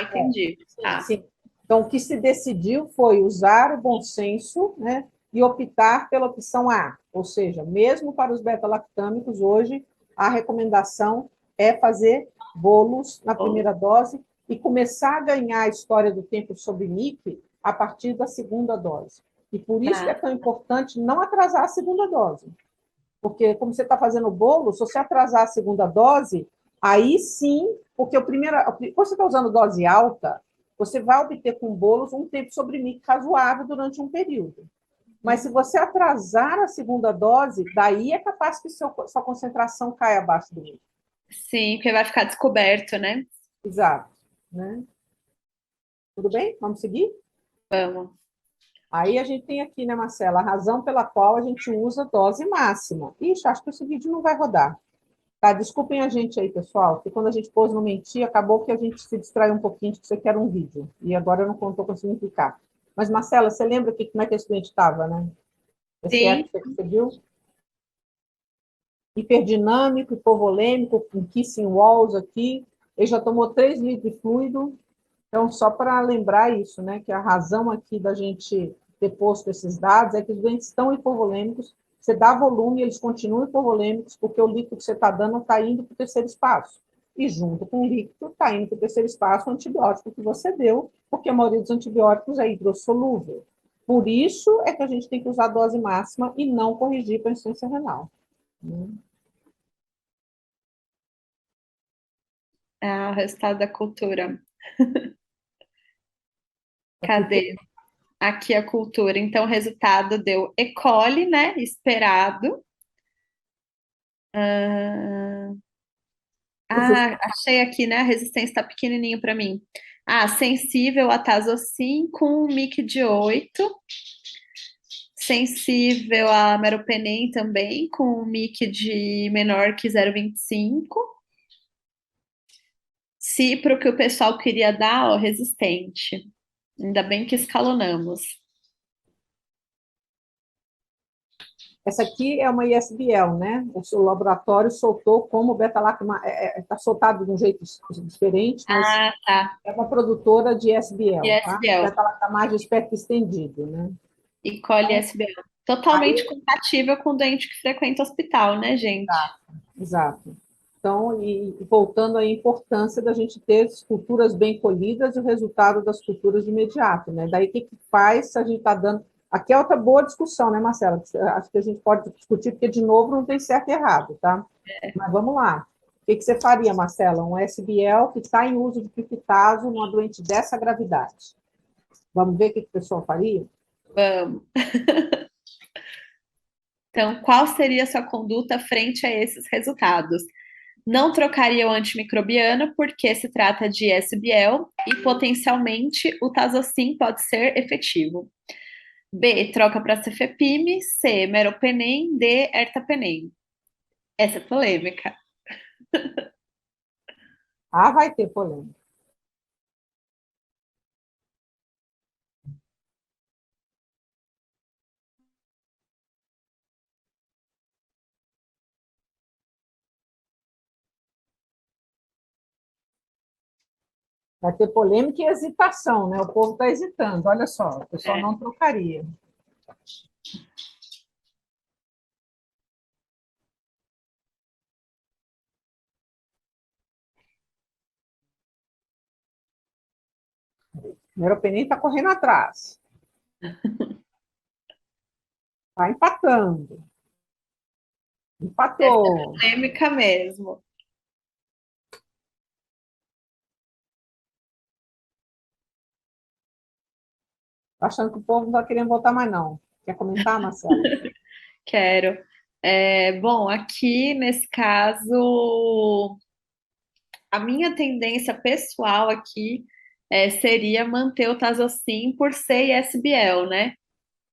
entendi. Sim. Então, o que se decidiu foi usar o bom senso, né, e optar pela opção A, ou seja, mesmo para os beta-lactâmicos, hoje, a recomendação é fazer bolos na primeira dose e começar a ganhar a história do tempo sobre MIC a partir da segunda dose. E por isso que é tão importante não atrasar a segunda dose. Porque, como você está fazendo o bolo, se você atrasar a segunda dose, aí sim, porque quando você está usando dose alta, você vai obter com bolos um tempo sobre MIC razoável durante um período. Mas se você atrasar a segunda dose, daí é capaz que sua concentração caia abaixo do MIC. Sim, porque vai ficar descoberto, né? Exato. Né? Tudo bem? Vamos seguir? Vamos. Aí a gente tem aqui, né, Marcela, a razão pela qual a gente usa dose máxima. Ixi, acho que esse vídeo não vai rodar. Tá, desculpem a gente aí, pessoal, porque quando a gente pôs no mentir, acabou que a gente se distraiu um pouquinho de que você quer um vídeo. E agora eu não estou conseguindo clicar. Mas, Marcela, você lembra como é que esse doente estava, né? Esse Sim. que você viu? Hiperdinâmico, hipovolêmico, com kissing walls aqui. Ele já tomou 3 litros de fluido. Então, só para lembrar isso, né? Que a razão aqui da gente ter posto esses dados é que os doentes estão hipovolêmicos. Você dá volume, eles continuam hipovolêmicos, porque o líquido que você está dando está indo para o terceiro espaço. E junto com o líquido, está indo para o terceiro espaço o antibiótico que você deu, porque a maioria dos antibióticos é hidrossolúvel. Por isso é que a gente tem que usar a dose máxima e não corrigir para a insuficiência renal. Né? Ah, o resultado da cultura. A cultura, Cadê? Aqui a cultura. Então, o resultado deu E. coli, né? Esperado. Ah, achei aqui, né? A resistência está pequenininho para mim. Ah, sensível a tazocin com um MIC de 8. Sensível a meropenem também, com um MIC de menor que 0,25. Se para o que o pessoal queria dar, ó, resistente. Ainda bem que escalonamos. essa aqui é uma ISBL, né? O seu laboratório soltou como beta-lactam, está soltado de um jeito diferente, mas Ah, tá. é uma produtora de ISBL, tá? ISBL. Beta-lactamase de espectro estendido, né? E coli SBL. Totalmente Aí, compatível com doente que frequenta hospital, né, gente? exato. Então, e voltando à importância da gente ter as culturas bem colhidas e o resultado das culturas de imediato, né? Daí, o que faz se a gente está dando... Aqui é outra boa discussão, né, Marcela? Acho que a gente pode discutir, porque, de novo, não tem certo e errado, tá? Mas vamos lá. O que você faria, Marcela? Um SBL que está em uso de pipitazo numa doente dessa gravidade. Vamos ver o que o pessoal faria? Vamos. Então, qual seria a sua conduta frente a esses resultados? Não trocaria o antimicrobiano porque se trata de SBL e potencialmente o tazocin pode ser efetivo. B, troca para cefepime. C, meropenem. D, ertapenem. Essa é polêmica. Ah, vai ter polêmica. Vai ter polêmica e hesitação, né? O povo está hesitando. Olha só, o pessoal É. não trocaria. O Neuropenin está correndo atrás. Está empatando. Essa Empatou. é polêmica mesmo. Tô achando que o povo não está querendo votar mais, não. Quer comentar, Marcelo? Quero. Bom, aqui nesse caso, a minha tendência pessoal aqui seria manter o Tazocin por ser ISBL, né?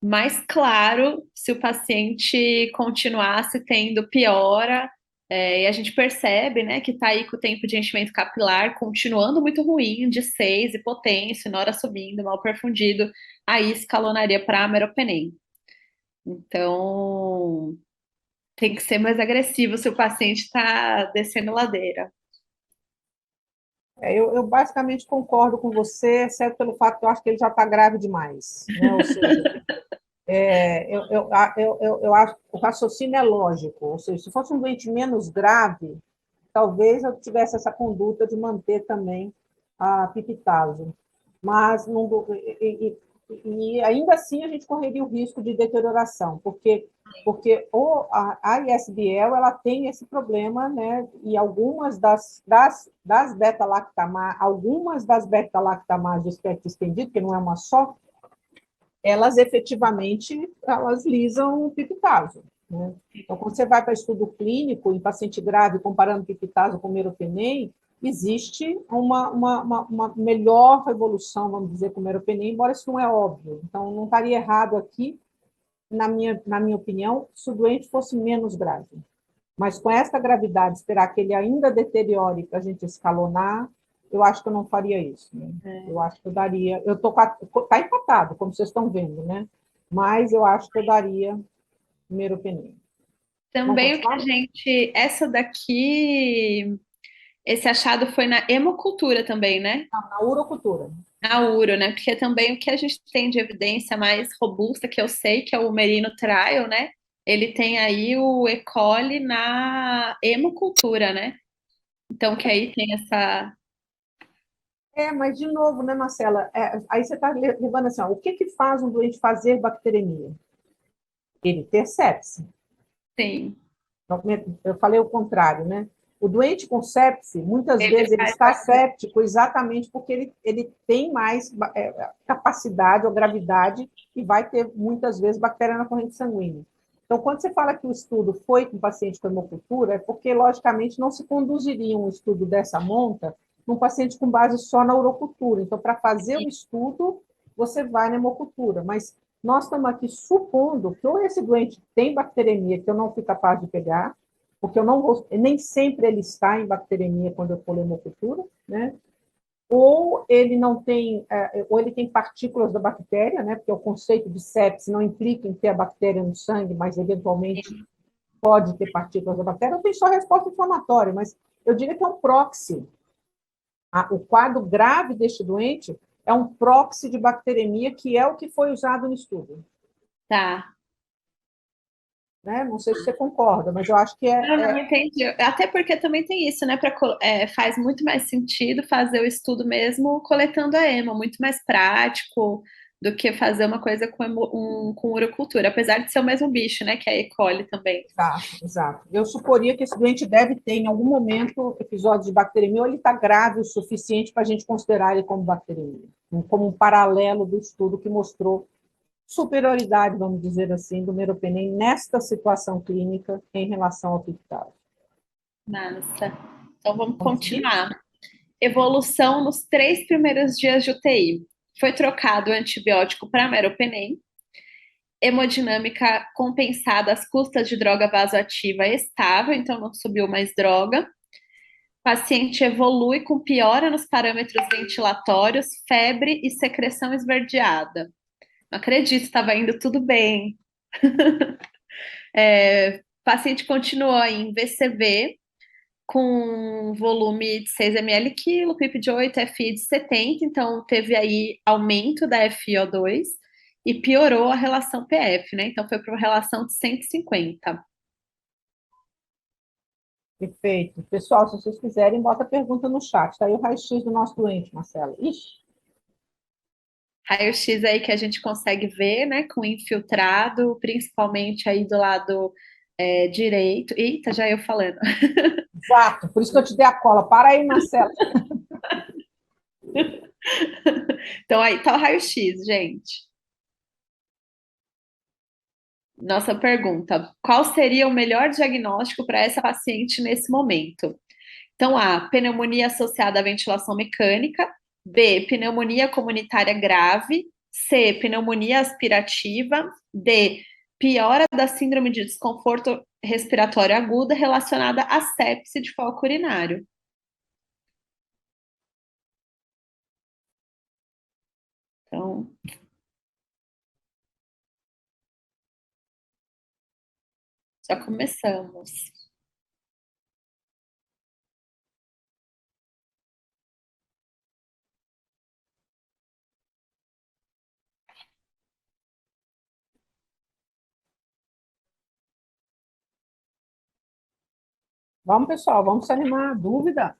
Mas, claro, se o paciente continuasse tendo piora, e a gente percebe, né, que está aí com o tempo de enchimento capilar continuando muito ruim, de 6, hipotêncio, nora subindo, mal perfundido, aí escalonaria para meropenem. Então, tem que ser mais agressivo se o paciente está descendo ladeira. Eu basicamente concordo com você, exceto pelo fato que eu acho que ele já está grave demais. Né? Ou seja, eu acho que o raciocínio é lógico. Ou seja, se fosse um doente menos grave, talvez eu tivesse essa conduta de manter também a pipitase. Mas não, e ainda assim a gente correria o risco de deterioração, porque a ISBL ela tem esse problema, né? E algumas das beta-lactamases de espectro estendido, que não é uma só, elas efetivamente elas lisam o pipitase. Né? Então, quando você vai para estudo clínico em paciente grave, comparando pipitase com meropenem, existe uma melhor evolução, vamos dizer, com meropenem, embora isso não é óbvio. Então, não estaria errado aqui, na minha opinião, se o doente fosse menos grave. Mas com essa gravidade, esperar que ele ainda deteriore para a gente escalonar, eu acho que eu não faria isso. Né? Eu acho que eu daria. Eu tô tá empatado, como vocês estão vendo, né? Mas eu acho que eu daria primeiro pneu. Vamos Também o que a continuar? gente. Essa daqui. Esse achado foi na hemocultura também, né? Não, na urocultura. Na uro, né? Porque também o que a gente tem de evidência mais robusta, que eu sei, que é o Merino Trial, né? Ele tem aí o E. coli na hemocultura, né? Então, que aí tem Mas de novo, né, Marcela? Aí você está levando assim, ó, o que que faz um doente fazer bacteremia? Ele ter sepse. Sim, Então, eu falei o contrário, né? O doente com sepse, muitas ele vezes ele faz está bastante. séptico exatamente porque ele tem mais capacidade ou gravidade e vai ter, muitas vezes, bactéria na corrente sanguínea. Então, quando você fala que o estudo foi com paciente com hemocultura, é porque, logicamente, não se conduziria um estudo dessa monta num paciente com base só na urocultura. Então, para fazer o estudo, você vai na hemocultura. Mas nós estamos aqui supondo que ou esse doente tem bacteremia que eu não fui capaz de pegar, porque eu não vou, nem sempre ele está em bacteremia quando eu for hemocultura, né? Ou ele não tem, ou ele tem partículas da bactéria, né? Porque o conceito de sepse não implica em ter a bactéria no sangue, mas eventualmente pode ter partículas da bactéria, ou tem só resposta inflamatória, mas eu diria que é um proxy. O quadro grave deste doente é um proxy de bacteremia, que é o que foi usado no estudo. Tá. Né? Não sei se você concorda, mas eu acho que Não, não entendi. Até porque também tem isso, né? Faz muito mais sentido fazer o estudo mesmo coletando a ema, muito mais prático do que fazer uma coisa com urocultura, apesar de ser o mesmo bicho, né? Que é a E. coli também. exato, exato. Eu suporia que esse doente deve ter, em algum momento, episódios de bacteremia, ou ele está grave o suficiente para a gente considerar ele como bacteremia, como um paralelo do estudo que mostrou superioridade, vamos dizer assim, do meropenem nesta situação clínica em relação ao pictal. Nossa. Então vamos Vamos seguir? continuar. Evolução nos 3 primeiros dias de UTI. Foi trocado o antibiótico para meropenem. Hemodinâmica compensada às custas de droga vasoativa estável, então não subiu mais droga. Paciente evolui com piora nos parâmetros ventilatórios, febre e secreção esverdeada. Não acredito, estava indo tudo bem. Paciente continuou em VCV com volume de 6 ml quilo, PIP de 8, FI de 70, então teve aí aumento da FiO2 e piorou a relação PF, né? Então foi para uma relação de 150. Perfeito. Pessoal, se vocês quiserem, bota a pergunta no chat. Está aí o raio-x do nosso doente, Marcelo. Ixi, Raio-X aí que a gente consegue ver, né, com infiltrado, principalmente aí do lado direito. Eita, já eu falando. exato. Por isso que eu te dei a cola. Para aí, Marcelo. Então aí tá o raio-X, gente. Nossa pergunta: qual seria o melhor diagnóstico para essa paciente nesse momento? Então, A, pneumonia associada à ventilação mecânica. B, pneumonia comunitária grave. C, pneumonia aspirativa. D, piora da síndrome de desconforto respiratório aguda relacionada à sepse de foco urinário. Então, já começamos. Vamos, pessoal, vamos se animar. Dúvida?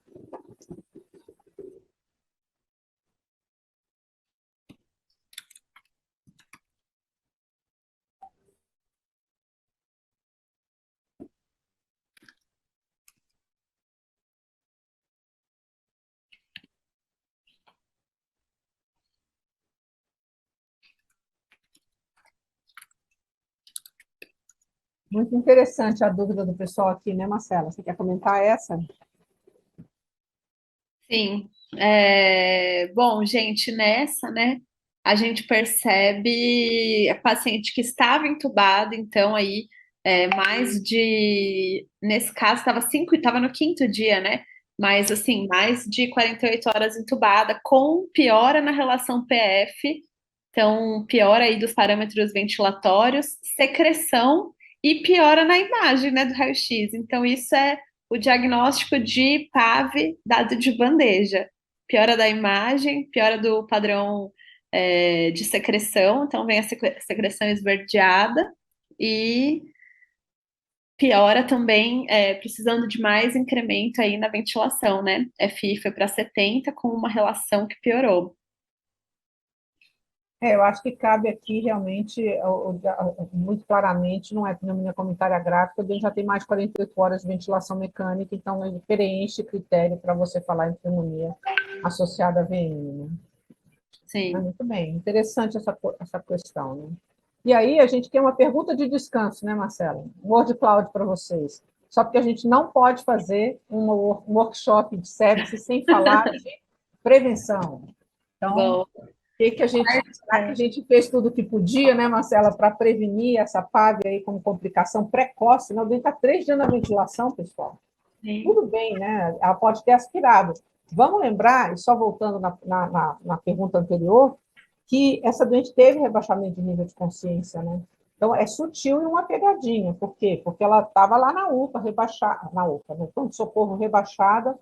Muito interessante a dúvida do pessoal aqui, né, Marcela? Você quer comentar essa? Sim. Bom, gente, nessa, né, a gente percebe a paciente que estava entubada, então aí nesse caso estava no quinto dia, né? Mas assim, mais de 48 horas entubada, com piora na relação PF, então piora aí dos parâmetros ventilatórios, secreção e piora na imagem, né, do raio-x. Então isso é o diagnóstico de PAV dado de bandeja. Piora da imagem, piora do padrão de secreção, então vem a secreção esverdeada e piora também, precisando de mais incremento aí na ventilação, né? FI foi para 70 com uma relação que piorou. Eu acho que cabe aqui realmente, muito claramente, não é pneumonia comunitária gráfica, ele já tem mais de 48 horas de ventilação mecânica, então ele preenche critério para você falar em pneumonia associada a VM, né? Sim. Muito bem, interessante essa questão, né? E aí a gente tem uma pergunta de descanso, né, Marcela? Um word cloud para vocês. Só porque a gente não pode fazer um workshop de sepsis sem falar de prevenção. Então, Bom, será que a gente fez tudo o que podia, né, Marcela, para prevenir essa PAV aí como complicação precoce? Não, dentro está 3 dias na ventilação, pessoal. sim, Tudo bem, né? Ela pode ter aspirado. Vamos lembrar, e só voltando na pergunta anterior, que essa doente teve rebaixamento de nível de consciência, né? Então, é sutil e uma pegadinha. Por quê? Porque ela estava lá na UPA, rebaixada, na UPA, no pronto-socorro rebaixada.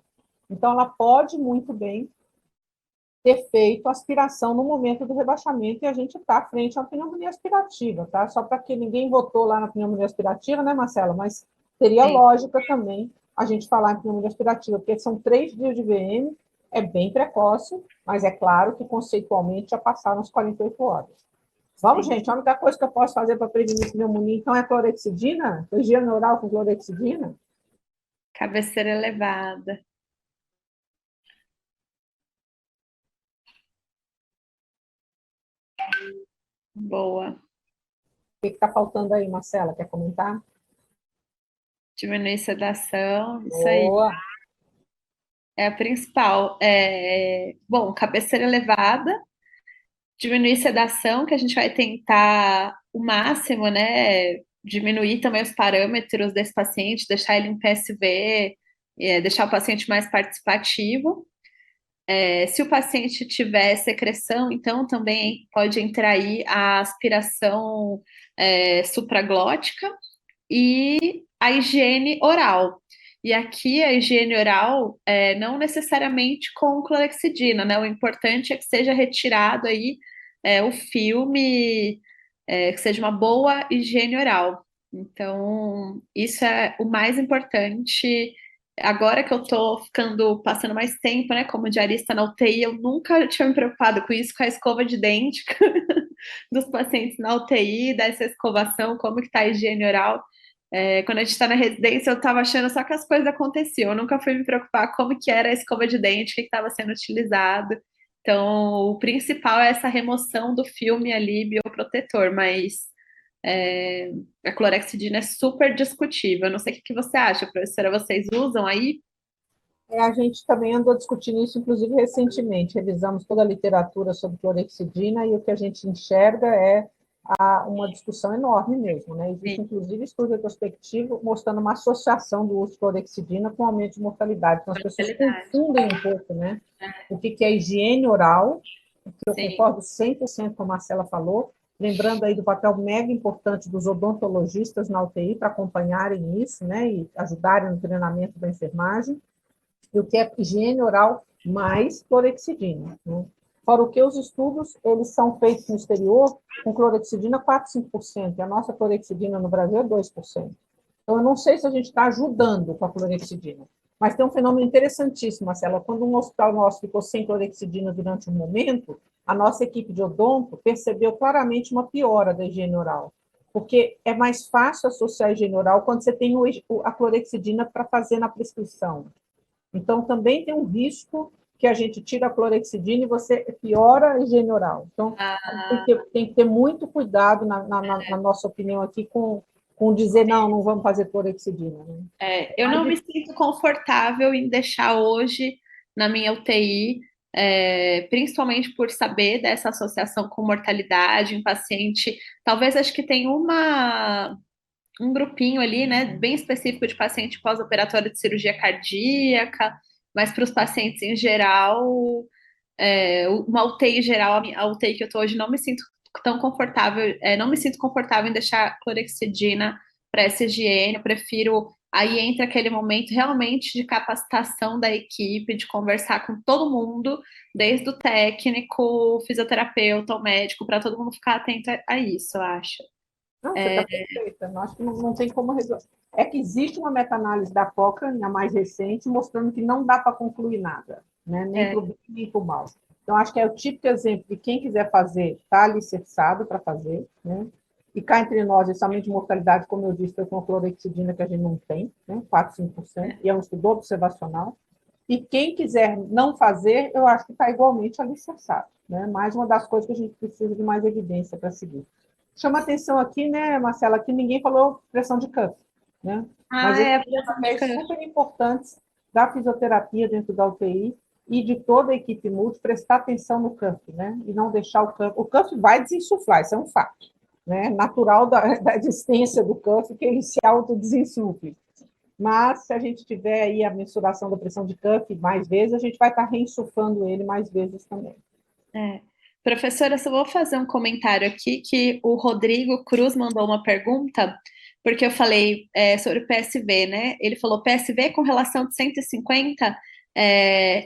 Então, ela pode muito bem ter feito aspiração no momento do rebaixamento e a gente está frente a uma pneumonia aspirativa, tá? Só para que ninguém votou lá na pneumonia aspirativa, né, Marcela? Mas teria sim. lógica também a gente falar em pneumonia aspirativa, porque são 3 dias de VM, é bem precoce, mas é claro que conceitualmente já passaram as 48 horas. Vamos, Sim. gente, a única coisa que eu posso fazer para prevenir pneumonia, então, é clorexidina? Higiene oral com clorexidina? Cabeceira elevada. Boa. O que está faltando aí, Marcela? Quer comentar? Diminuir sedação, isso aí. Boa. É a principal. Bom, cabeceira elevada, diminuir sedação, que a gente vai tentar o máximo, né? Diminuir também os parâmetros desse paciente, deixar ele em PSV, deixar o paciente mais participativo. Se o paciente tiver secreção, então também pode entrar aí a aspiração supraglótica e a higiene oral. E aqui a higiene oral não necessariamente com clorexidina, né? O importante é que seja retirado aí o filme, que seja uma boa higiene oral. Então, isso é o mais importante. Agora que eu tô ficando, passando mais tempo, né, como diarista na UTI, eu nunca tinha me preocupado com isso, com a escova de dente dos pacientes na UTI, dessa escovação, como que tá a higiene oral. Quando a gente está na residência, eu estava achando só que as coisas aconteciam. Eu nunca fui me preocupar como que era a escova de dente, o que estava sendo utilizado. Então, o principal é essa remoção do filme ali, bioprotetor, mas é, a clorexidina é super discutível. Eu não sei o que você acha, professora, vocês usam aí? A gente também andou discutindo isso, inclusive recentemente. Revisamos toda a literatura sobre clorexidina e o que a gente enxerga é uma discussão enorme mesmo, né? Existe, Sim, inclusive, estudo retrospectivo mostrando uma associação do uso de clorexidina com aumento de mortalidade. Então, as pessoas mortalidade. confundem um pouco, né? O que é higiene oral, que eu Sim, concordo 100% com a Marcela falou, lembrando aí do papel mega importante dos odontologistas na UTI para acompanharem isso, né? E ajudarem no treinamento da enfermagem, e o que é higiene oral mais clorexidina, né? Fora o que os estudos, eles são feitos no exterior com clorexidina 4, 5%, e a nossa clorexidina no Brasil é 2%. Então, eu não sei se a gente está ajudando com a clorexidina, mas tem um fenômeno interessantíssimo, Marcela. Quando um hospital nosso ficou sem clorexidina durante um momento, a nossa equipe de odonto percebeu claramente uma piora da higiene oral, porque é mais fácil associar a higiene oral quando você tem a clorexidina para fazer na prescrição. Então, também tem um risco que a gente tira a clorexidina e você piora a higiene oral. Então, tem que ter muito cuidado, na nossa opinião aqui, com dizer, não, não vamos fazer clorexidina, né? eu não me sinto confortável em deixar hoje na minha UTI, principalmente por saber dessa associação com mortalidade em paciente. Talvez acho que tem um grupinho ali, né, bem específico de paciente pós-operatório de cirurgia cardíaca, mas para os pacientes em geral, uma UTI geral, a UTI que eu estou hoje, não me sinto tão confortável, não me sinto confortável em deixar clorexidina para essa higiene, eu prefiro. Aí entra aquele momento realmente de capacitação da equipe, de conversar com todo mundo, desde o técnico, o fisioterapeuta, o médico, para todo mundo ficar atento a isso, eu acho. Não, você está perfeita. Eu acho que não tem como resolver. é que existe uma meta-análise da Cochrane, a mais recente, mostrando que não dá para concluir nada, né? Nem para o bem, nem para o mal. Então, acho que é o típico exemplo de quem quiser fazer, está alicerçado para fazer, né? E cá entre nós, somente mortalidade, como eu disse, foi com a clorexidina que a gente não tem, né? 4, 5%, e é um estudo observacional. E quem quiser não fazer, eu acho que está igualmente alicerçado, né? Mais uma das coisas que a gente precisa de mais evidência para seguir. Chama atenção aqui, né, Marcela, que ninguém falou pressão de câncer, né? Mas É esses a são pressão de papéis câncer. super importantes da fisioterapia dentro da UTI e de toda a equipe multi prestar atenção no câncer, né? E não deixar o câncer. O câncer vai desinsuflar, isso é um fato, né? Natural da existência do câncer, que ele se autodesinsufle. Mas, se a gente tiver aí a mensuração da pressão de Cuff mais vezes, a gente vai estar reinsuflando ele mais vezes também. É. Professora, só vou fazer um comentário aqui que o Rodrigo Cruz mandou uma pergunta, porque eu falei sobre o PSV, né? Ele falou PSV com relação de 150.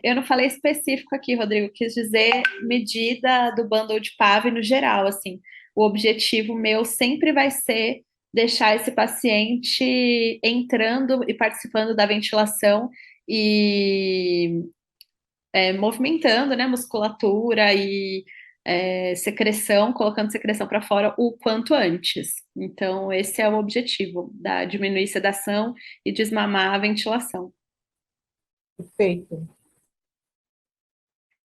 Eu não falei específico aqui, Rodrigo, quis dizer medida do bundle de PAV no geral, assim. O objetivo meu sempre vai ser deixar esse paciente entrando e participando da ventilação e movimentando, né, musculatura e secreção, colocando secreção para fora o quanto antes. Então, esse é o objetivo, da diminuir sedação e desmamar a ventilação. Perfeito.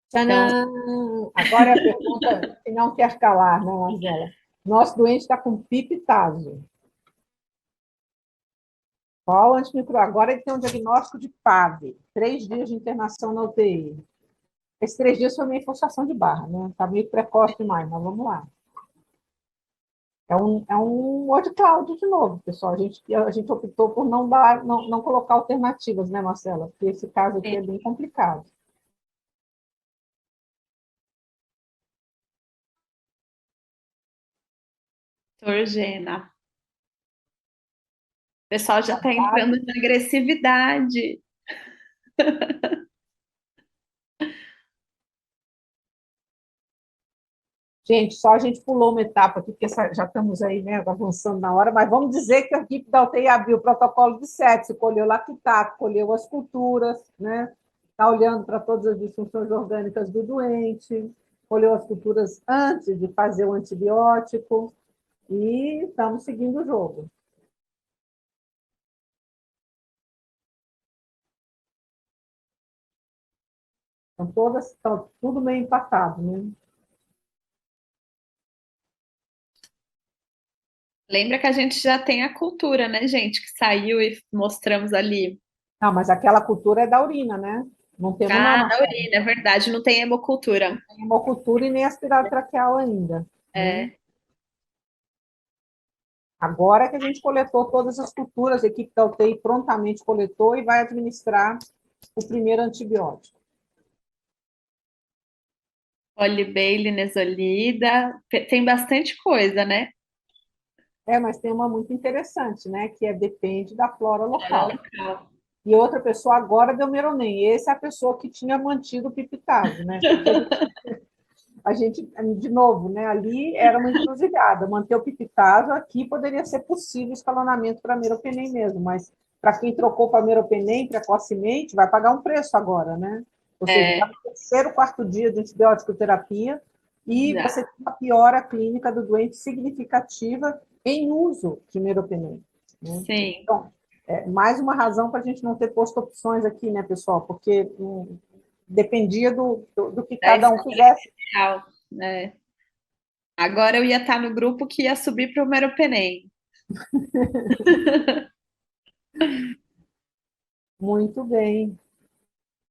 Então, Tcharam! Agora é a pergunta que não quer calar, né, Marcela? Nosso doente está com pipitazo. Qual antimicro? Agora ele tem um diagnóstico de PAV, 3 dias de internação na UTI. Esses 3 dias foi meio forçação de barra, né? Está meio precoce demais, mas vamos lá. É um word cloud de novo, pessoal. A gente optou por não colocar alternativas, né, Marcela? Porque esse caso aqui é bem complicado. Torgena. O pessoal já está Sabe? entrando na agressividade. Gente, só a gente pulou uma etapa aqui, porque já estamos aí, né, avançando na hora, mas vamos dizer que a equipe da UTI abriu o protocolo de sepse, colheu lactato, colheu as culturas, né? Está olhando para todas as disfunções orgânicas do doente, colheu as culturas antes de fazer o antibiótico, e estamos seguindo o jogo. Estão tudo meio empatado, né? Lembra que a gente já tem a cultura, né, gente, que saiu e mostramos ali. Não, mas aquela cultura é da urina, né? Não temos não, Ah, da Marcelo. urina, é verdade, não tem hemocultura. Tem hemocultura e nem aspirado traqueal ainda, né? É, Agora que a gente coletou todas as culturas, a equipe da UTI prontamente coletou e vai administrar o primeiro antibiótico. Olibeil, linezolida, tem bastante coisa, né? Mas tem uma muito interessante, né? Que depende da flora Era local. legal. E outra pessoa agora deu meronem. Essa é a pessoa que tinha mantido o pipitase, né? Porque a gente, de novo, né? Ali era uma encruzilhada. Manter o pipitase, aqui poderia ser possível escalonamento para meropenem mesmo, mas para quem trocou para meropenem precocemente, vai pagar um preço agora, né? Ou seja, está É, no terceiro, quarto dia de antibiótico terapia e já. você tem uma piora clínica do doente significativa em uso de meropenem, né? Sim. Então, mais uma razão para a gente não ter posto opções aqui, né, pessoal? Porque dependia do que Da cada um escolha fizesse. inicial, né? Agora eu ia estar no grupo que ia subir para o Meropenem. Muito bem.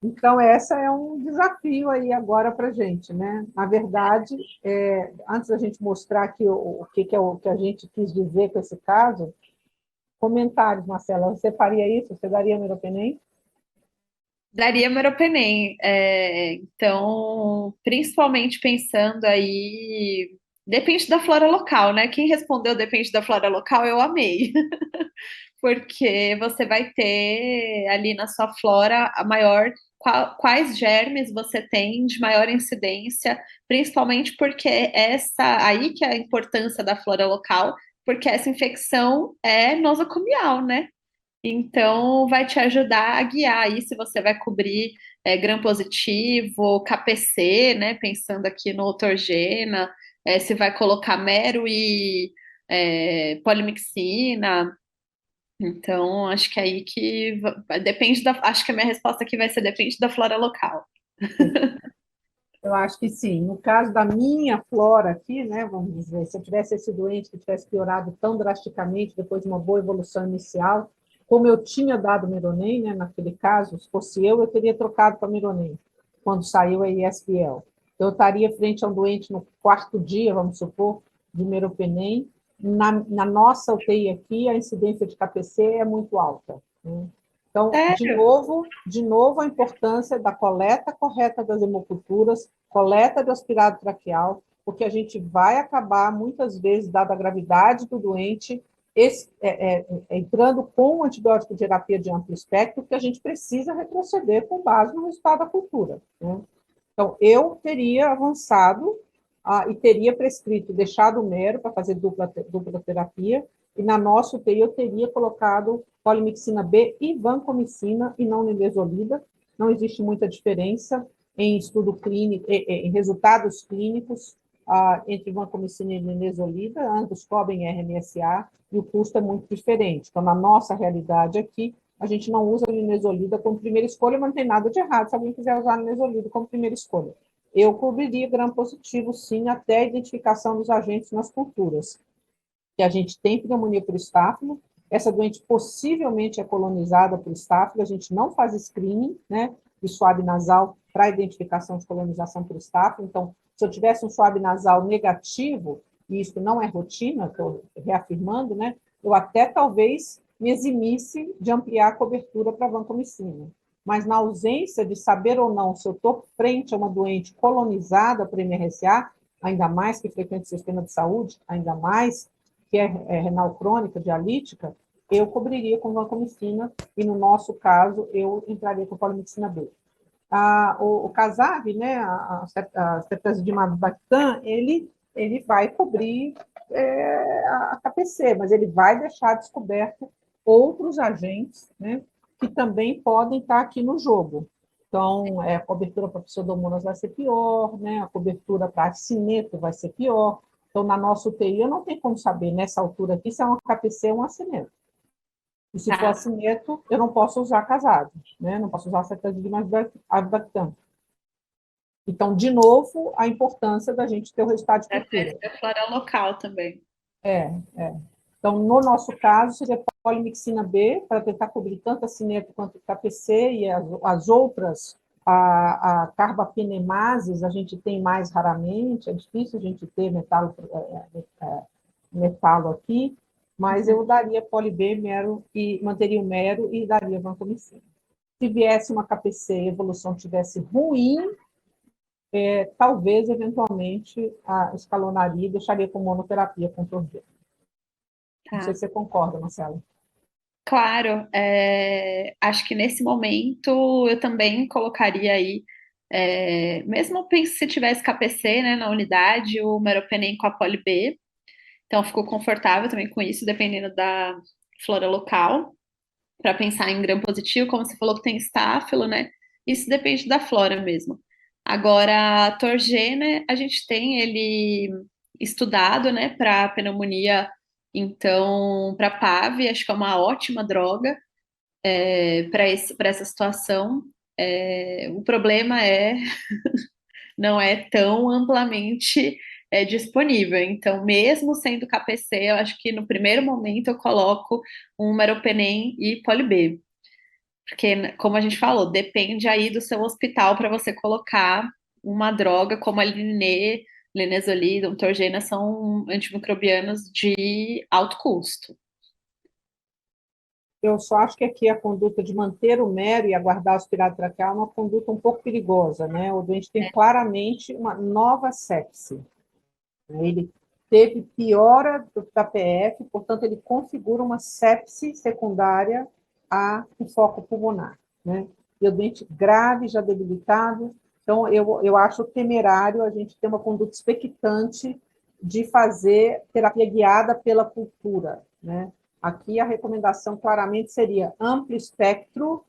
Então, essa é um desafio aí agora para a gente, né? Na verdade, antes da gente mostrar aqui o que é o que a gente quis dizer com esse caso, comentários, Marcela, você faria isso? Você daria meropenem? Daria Meropenem. Então, principalmente pensando aí. Depende da flora local, né? Quem respondeu depende da flora local, eu amei. Porque você vai ter ali na sua flora a maior quais germes você tem de maior incidência, principalmente porque essa aí que é a importância da flora local, porque essa infecção é nosocomial, né? Então, vai te ajudar a guiar aí se você vai cobrir gram-positivo, KPC, né? Pensando aqui no Torgena, se vai colocar mero e polimixina. Então, acho que é aí que depende da. Acho que a minha resposta aqui vai ser depende da flora local. Eu acho que sim. No caso da minha flora aqui, né, vamos dizer, se eu tivesse esse doente que tivesse piorado tão drasticamente depois de uma boa evolução inicial, como eu tinha dado Mironem, né, naquele caso, se fosse eu teria trocado para Mironem, quando saiu a ISBL. Eu estaria frente a um doente no quarto dia, vamos supor, de Meropenem. Na nossa UTI aqui, a incidência de KPC é muito alta, né? Então, Sério? de novo, a importância da coleta correta das hemoculturas, coleta do aspirado traqueal, porque a gente vai acabar, muitas vezes, dada a gravidade do doente, entrando com antibiótico terapia de amplo espectro, que a gente precisa retroceder com base no resultado da cultura, né? Então, eu teria avançado e teria prescrito, deixado o mero para fazer dupla terapia, e na nossa UTI eu teria colocado polimixina B e vancomicina, e não nimesulida. Não existe muita diferença em estudo clínico, em resultados clínicos entre vancomicina e nimesulida, ambos cobrem RMSA, e o custo é muito diferente. Então, na nossa realidade aqui, a gente não usa a nimesulida como primeira escolha, mas não tem nada de errado se alguém quiser usar a nimesulida como primeira escolha. Eu cobriria gram-positivo, sim, até a identificação dos agentes nas culturas. Que a gente tem pneumonia por estáfilo, essa doente possivelmente é colonizada por estáfilo, a gente não faz screening, né, de suave nasal para identificação de colonização por estáfilo. Então, se eu tivesse um suave nasal negativo, e isso não é rotina, estou reafirmando, né, eu até talvez me eximisse de ampliar a cobertura para vancomicina. Mas na ausência de saber ou não se eu estou frente a uma doente colonizada por MRSA, ainda mais que frequente o sistema de saúde, ainda mais que é renal crônica, dialítica, eu cobriria com vancomicina, e no nosso caso, eu entraria com polimixina B. O Casav, né, a ceftazidimab Bactam, ele vai cobrir a KPC, mas ele vai deixar descoberto outros agentes, né, que também podem estar aqui no jogo. Então, a cobertura para pseudomonas vai ser pior, né, a cobertura para acineto vai ser pior. Então, na nossa UTI, eu não tenho como saber, nessa altura aqui, se é uma KPC ou um acineto. E se for Tá. acineto, eu não posso usar casado, né? Não posso usar ceftazidimab Bactam. Então, de novo, a importância da gente ter o resultado de Deve cultura. ser flora local também. É, é. Então, no nosso caso, seria polimixina B, para tentar cobrir tanto a cineto quanto o KPC, e as outras, a carbapenemases, a gente tem mais raramente, é difícil a gente ter metalo aqui, mas eu daria poli B, mero, e manteria o mero e daria vancomicina. Se viesse uma KPC e a evolução tivesse ruim, talvez, eventualmente, escalonaria e deixaria com monoterapia com Torgena. Não sei Tá. se você concorda, Marcela. Claro, acho que nesse momento eu também colocaria aí, mesmo se tivesse KPC, né, na unidade, o meropenem com a poli B. Então, ficou confortável também com isso, dependendo da flora local. Para pensar em gram positivo, como você falou que tem estáfilo, né? Isso depende da flora mesmo. Agora, a Torgena, a gente tem ele estudado, né, para pneumonia, então, para PAV, acho que é uma ótima droga para essa situação. O problema não é tão amplamente disponível. Então, mesmo sendo KPC, eu acho que no primeiro momento eu coloco um meropenem e poli B. Porque, como a gente falou, depende aí do seu hospital para você colocar uma droga como a linezolida, um Torgena, são antimicrobianos de alto custo. Eu só acho que aqui a conduta de manter o mero e aguardar o aspirado traqueal é uma conduta um pouco perigosa, né? O doente tem claramente uma nova sepse. Ele teve piora da PF, portanto, ele configura uma sepse secundária ao foco pulmonar, né? E o doente grave, já debilitado. Então, eu acho temerário a gente ter uma conduta expectante de fazer terapia guiada pela cultura, né? Aqui a recomendação claramente seria amplo espectro,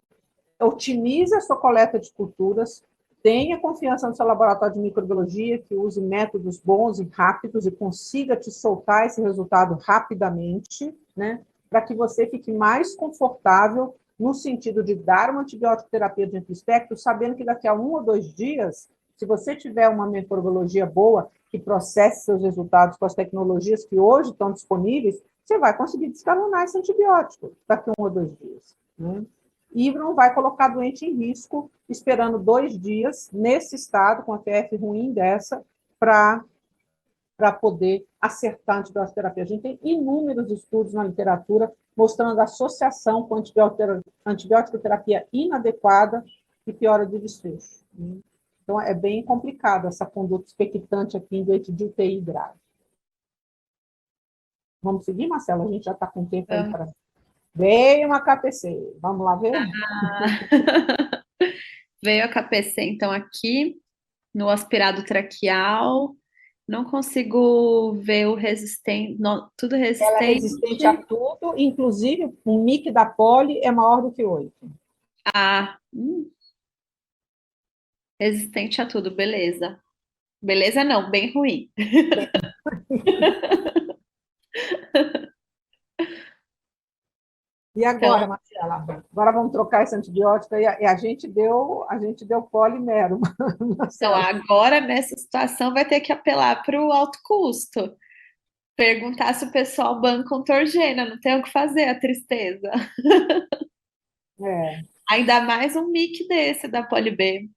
otimize a sua coleta de culturas, tenha confiança no seu laboratório de microbiologia, que use métodos bons e rápidos e consiga te soltar esse resultado rapidamente, né, para que você fique mais confortável no sentido de dar uma antibiótico terapia de amplo espectro, sabendo que daqui a 1 ou 2 dias, se você tiver uma microbiologia boa, que processe seus resultados com as tecnologias que hoje estão disponíveis, você vai conseguir descalonar esse antibiótico daqui a 1 ou 2 dias, né? E não vai colocar doente em risco, esperando 2 dias, nesse estado, com a TF ruim dessa, para poder acertar a antibiótico-terapia. A gente tem inúmeros estudos na literatura mostrando a associação com antibiótico-terapia inadequada e piora de desfecho. Então, é bem complicado essa conduta expectante aqui em doente de UTI grave. Vamos seguir, Marcela? A gente já está com tempo aí para... Veio uma KPC. Vamos lá ver? Veio a KPC, então, aqui no aspirado traqueal. Não consigo ver o resistente, tudo Ela é resistente. resistente a tudo, inclusive o MIC da poli é maior do que 8. Ah, resistente a tudo, beleza. Beleza não, bem ruim. E agora, Marcela? Agora vamos trocar esse antibiótico e a gente deu polimero. Então, agora, nessa situação, vai ter que apelar para o alto custo. Perguntar se o pessoal banca um Torgena, não tem o que fazer, a tristeza. É, Ainda mais um mic desse da Poli B.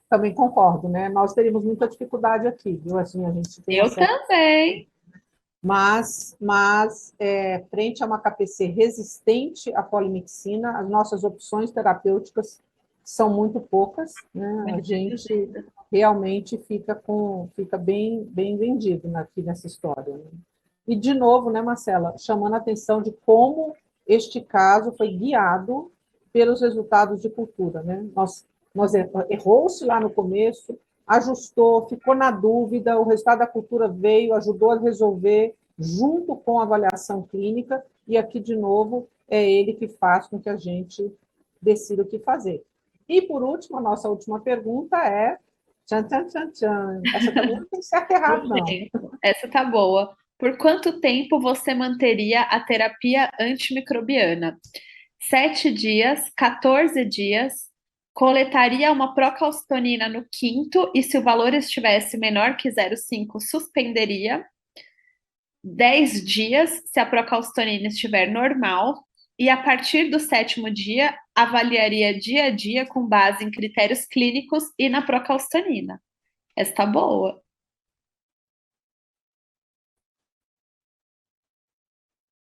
também concordo, né? Nós teríamos muita dificuldade aqui, viu? Assim, a gente tem Eu acesso. também. Mas frente a uma KPC resistente à polimixina, as nossas opções terapêuticas são muito poucas, né? A gente realmente fica bem vendido aqui nessa história, né? E, de novo, né, Marcela, chamando a atenção de como este caso foi guiado pelos resultados de cultura, né? Nós errou-se lá no começo, ajustou, ficou na dúvida, o resultado da cultura veio, ajudou a resolver, junto com a avaliação clínica, e aqui, de novo, é ele que faz com que a gente decida o que fazer. E, por último, a nossa última pergunta é... Tchan, tchan, tchan, tchan. Essa também não tem certo e errado, não. Essa tá boa. Por quanto tempo você manteria a terapia antimicrobiana? 7 dias, 14 dias, coletaria uma procalcitonina no quinto e se o valor estivesse menor que 0,5, suspenderia. 10 dias, se a procalcitonina estiver normal, e a partir do 7º dia, avaliaria dia a dia com base em critérios clínicos e na procalcitonina. Essa tá boa.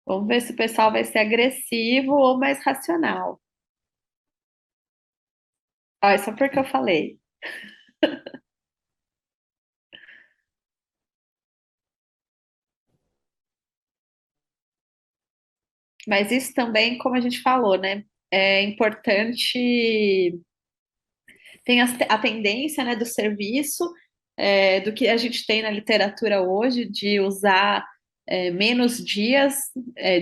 Vamos ver se o pessoal vai ser agressivo ou mais racional. Olha, só porque eu falei. Mas isso também, como a gente falou, né? É importante. Tem a tendência, né, do serviço, do que a gente tem na literatura hoje, de usar menos dias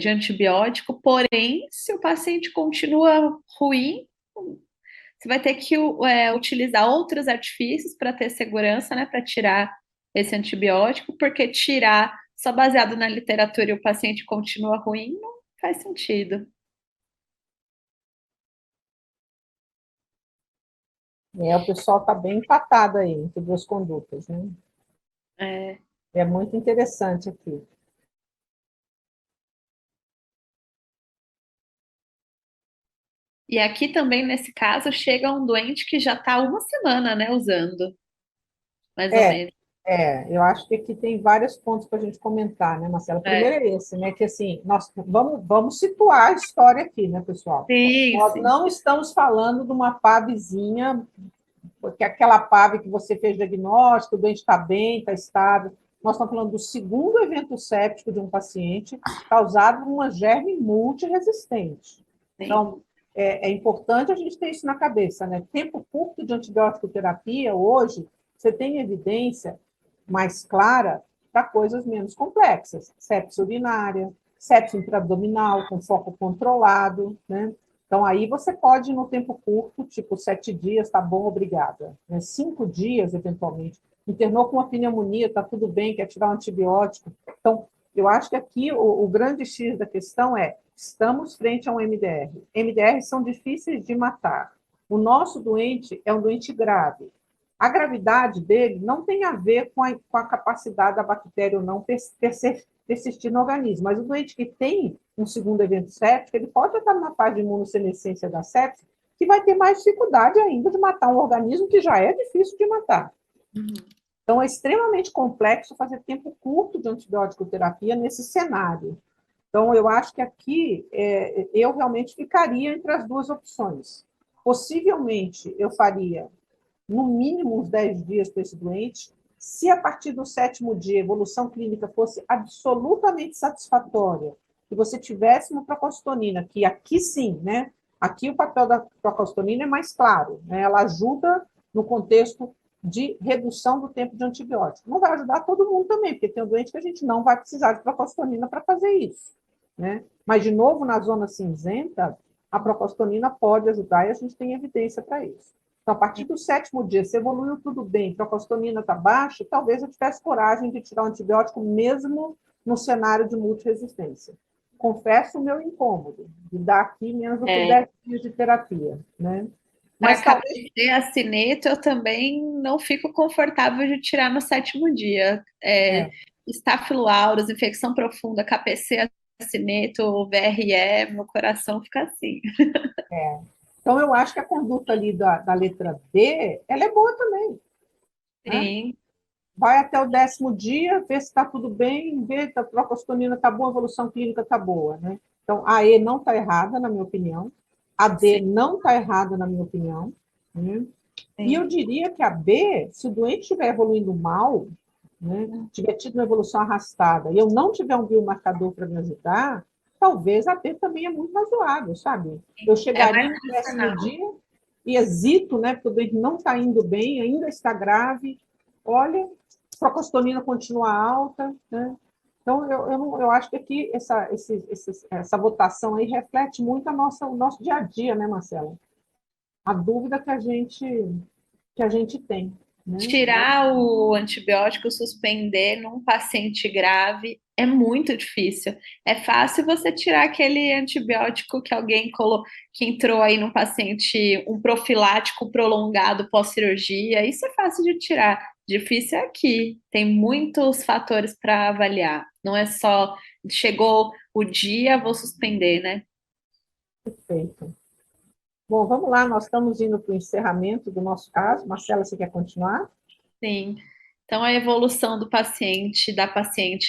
de antibiótico, porém, se o paciente continua ruim, você vai ter que utilizar outros artifícios para ter segurança, né, para tirar esse antibiótico, porque tirar só baseado na literatura e o paciente continua ruim, não faz sentido. O pessoal está bem empatado aí entre duas condutas, né? É muito interessante aqui. E aqui também, nesse caso, chega um doente que já está 1 semana, né, usando, mais ou menos. Eu acho que aqui tem vários pontos para a gente comentar, né, Marcela? Primeiro é esse, né, que assim, nós vamos situar a história aqui, né, pessoal? Sim, Nós sim. não estamos falando de uma pavezinha, porque aquela pave que você fez diagnóstico, o doente está bem, está estável. Nós estamos falando do segundo evento séptico de um paciente causado por uma germe multiresistente. Sim. Então, é importante a gente ter isso na cabeça, né? Tempo curto de antibiótico terapia, hoje, você tem evidência mais clara para coisas menos complexas, sepse urinária, sepse intraabdominal, com foco controlado, né? Então, aí você pode, no tempo curto, tipo 7 dias, tá bom, obrigada. 5 dias, eventualmente. Internou com uma pneumonia, tá tudo bem, quer tirar um antibiótico. Então, eu acho que aqui o grande X da questão é, estamos frente a um MDR. MDRs são difíceis de matar. O nosso doente é um doente grave. A gravidade dele não tem a ver com a capacidade da bactéria ou não persistir no organismo, mas o doente que tem um segundo evento séptico, ele pode estar numa fase de imunossenescência da sepse, que vai ter mais dificuldade ainda de matar um organismo que já é difícil de matar. Então, é extremamente complexo fazer tempo curto de antibiótico terapia nesse cenário. Então, eu acho que aqui eu realmente ficaria entre as duas opções. Possivelmente, eu faria no mínimo uns 10 dias para esse doente. Se a partir do 7º dia a evolução clínica fosse absolutamente satisfatória, que você tivesse uma procalcitonina, que aqui sim, né? Aqui o papel da procalcitonina é mais claro, né? Ela ajuda no contexto de redução do tempo de antibiótico. Não vai ajudar todo mundo também, porque tem um doente que a gente não vai precisar de procalcitonina para fazer isso, né? Mas, de novo, na zona cinzenta, a procalcitonina pode ajudar e a gente tem evidência para isso. Então, a partir do 7º dia, se evoluiu tudo bem, procalcitonina está baixa, talvez eu tivesse coragem de tirar o antibiótico mesmo no cenário de multiresistência. Confesso o meu incômodo de dar aqui menos do que 10 dias de terapia, né? Para Mas talvez... acineto, eu também não fico confortável de tirar no 7º dia. Staphylo aureus, infecção profunda, KPC, acineto, VRE, meu coração fica assim. Então, eu acho que a conduta ali da letra D, ela é boa também. Sim. Né? Vai até o 10º dia, vê se está tudo bem, vê se a procalcitonina está boa, a evolução clínica está boa. Né? Então, a E não está errada, na minha opinião. A D não está errada, na minha opinião. Né? E eu diria que a B, se o doente estiver evoluindo mal, né, tiver tido uma evolução arrastada, e eu não tiver um biomarcador para me ajudar, talvez a B também é muito razoável, sabe? Eu chegaria no 10º dia e hesito, né, porque o doente não está indo bem, ainda está grave. Olha, a procalcitonina continua alta, né? Então, eu acho que aqui essa votação aí reflete muito o nosso dia a dia, né, Marcela? A dúvida que a gente tem. Né? Tirar o antibiótico, suspender num paciente grave é muito difícil. É fácil você tirar aquele antibiótico que alguém que entrou aí num paciente, um profilático prolongado pós-cirurgia. Isso é fácil de tirar. Difícil é aqui. Tem muitos fatores para avaliar. Não é só chegou o dia, vou suspender, né? Perfeito. Bom, vamos lá, nós estamos indo para o encerramento do nosso caso. Marcela, você quer continuar? Sim. Então, a evolução da paciente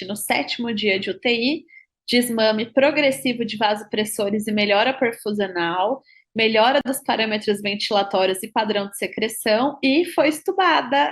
no 7º dia de UTI, desmame progressivo de vasopressores e melhora perfusional, melhora dos parâmetros ventilatórios e padrão de secreção, e foi estubada.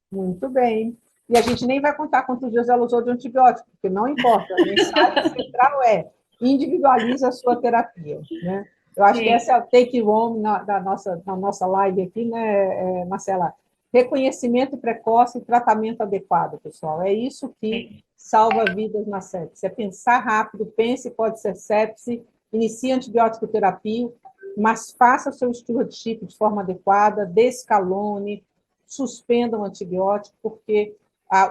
Muito bem. E a gente nem vai contar quantos dias ela usou de antibiótico, porque não importa. A mensagem central é individualize a sua terapia. Né? Eu acho que essa é a take home da nossa live aqui, né, Marcela? Reconhecimento precoce e tratamento adequado, pessoal. É isso que salva vidas na sepse. É pensar rápido, pense, pode ser sepse, inicie antibiótico terapia, mas faça o seu stewardship de forma adequada, descalone, suspendam o antibiótico, porque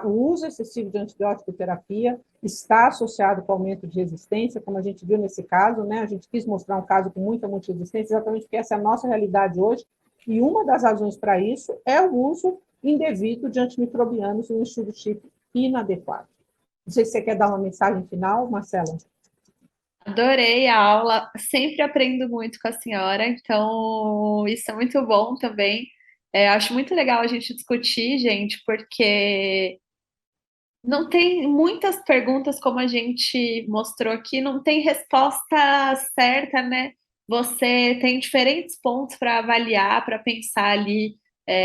o uso excessivo de antibiótico terapia está associado com aumento de resistência, como a gente viu nesse caso, né? A gente quis mostrar um caso com muita multiresistência, exatamente porque essa é a nossa realidade hoje, e uma das razões para isso é o uso indevido de antimicrobianos no stewardship inadequado. Não sei se você quer dar uma mensagem final, Marcela. Adorei a aula, sempre aprendo muito com a senhora, então isso é muito bom também. Acho muito legal a gente discutir, gente, porque não tem muitas perguntas, como a gente mostrou aqui, não tem resposta certa, né? Você tem diferentes pontos para avaliar, para pensar ali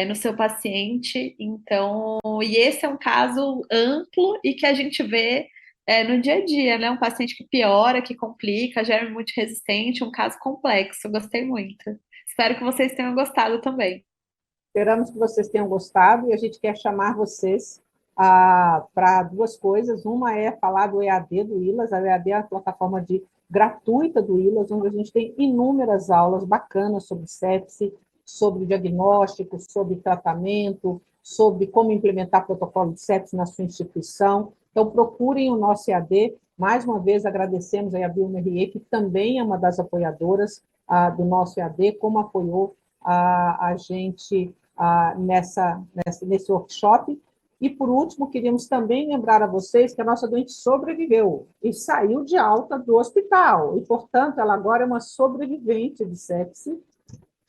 no seu paciente. Então, e esse é um caso amplo e que a gente vê no dia a dia, né? Um paciente que piora, que complica, gera muito resistente, um caso complexo. Gostei muito. Espero que vocês tenham gostado também. Esperamos que vocês tenham gostado e a gente quer chamar vocês para duas coisas. Uma é falar do EAD do ILAS. A EAD é a plataforma gratuita do ILAS, onde a gente tem inúmeras aulas bacanas sobre sepse, sobre diagnóstico, sobre tratamento, sobre como implementar protocolo de sepse na sua instituição. Então, procurem o nosso EAD. Mais uma vez, agradecemos a BioMRE, que também é uma das apoiadoras do nosso EAD, como apoiou a gente nesse workshop. E, por último, queríamos também lembrar a vocês que a nossa doente sobreviveu e saiu de alta do hospital. E, portanto, ela agora é uma sobrevivente de sepse.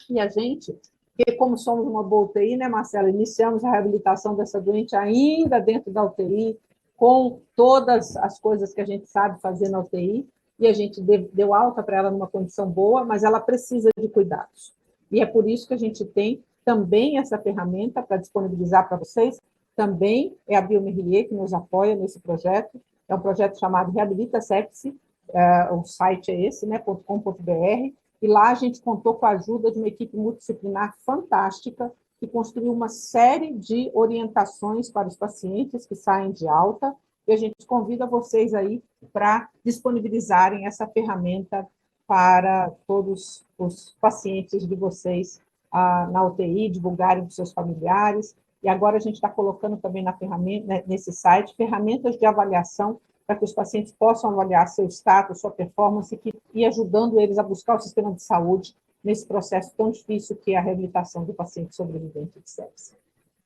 E a gente, que como somos uma boa UTI, né, Marcela, iniciamos a reabilitação dessa doente ainda dentro da UTI, com todas as coisas que a gente sabe fazer na UTI, e a gente deu alta para ela numa condição boa, mas ela precisa de cuidados. E é por isso que a gente tem também essa ferramenta para disponibilizar para vocês. Também é a BioMRE que nos apoia nesse projeto. É um projeto chamado Reabilita Sepse, o site é esse, né, .com.br, e lá a gente contou com a ajuda de uma equipe multidisciplinar fantástica, que construiu uma série de orientações para os pacientes que saem de alta, e a gente convida vocês aí para disponibilizarem essa ferramenta para todos os pacientes de vocês na UTI, divulgarem para os seus familiares. E agora a gente está colocando também na ferramenta, né, nesse site, ferramentas de avaliação para que os pacientes possam avaliar seu status, sua performance, e ajudando eles a buscar o sistema de saúde nesse processo tão difícil que é a reabilitação do paciente sobrevivente de sepse.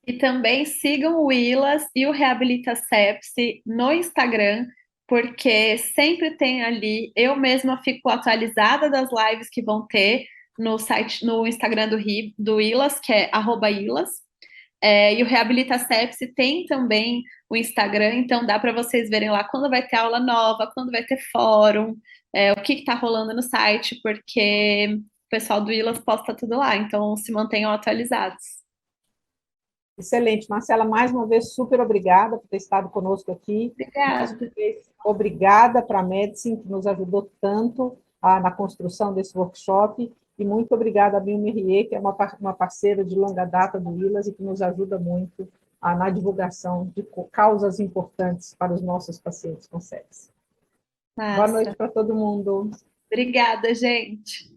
E também sigam o ILAS e o Reabilita Sepse no Instagram, porque sempre tem ali, eu mesma fico atualizada das lives que vão ter no site, no Instagram do ILAS, que é @ILAS. E o Reabilita Sepse tem também o Instagram, então dá para vocês verem lá quando vai ter aula nova, quando vai ter fórum, o que está rolando no site, porque o pessoal do ILAS posta tudo lá, então se mantenham atualizados. Excelente. Marcela, mais uma vez, super obrigada por ter estado conosco aqui. Obrigada. Mais uma vez, obrigada para a Medicine, que nos ajudou tanto na construção desse workshop, e muito obrigada a BioMRE, que é uma parceira de longa data do ILAS e que nos ajuda muito na divulgação de causas importantes para os nossos pacientes com sepse. Boa noite para todo mundo. Obrigada, gente.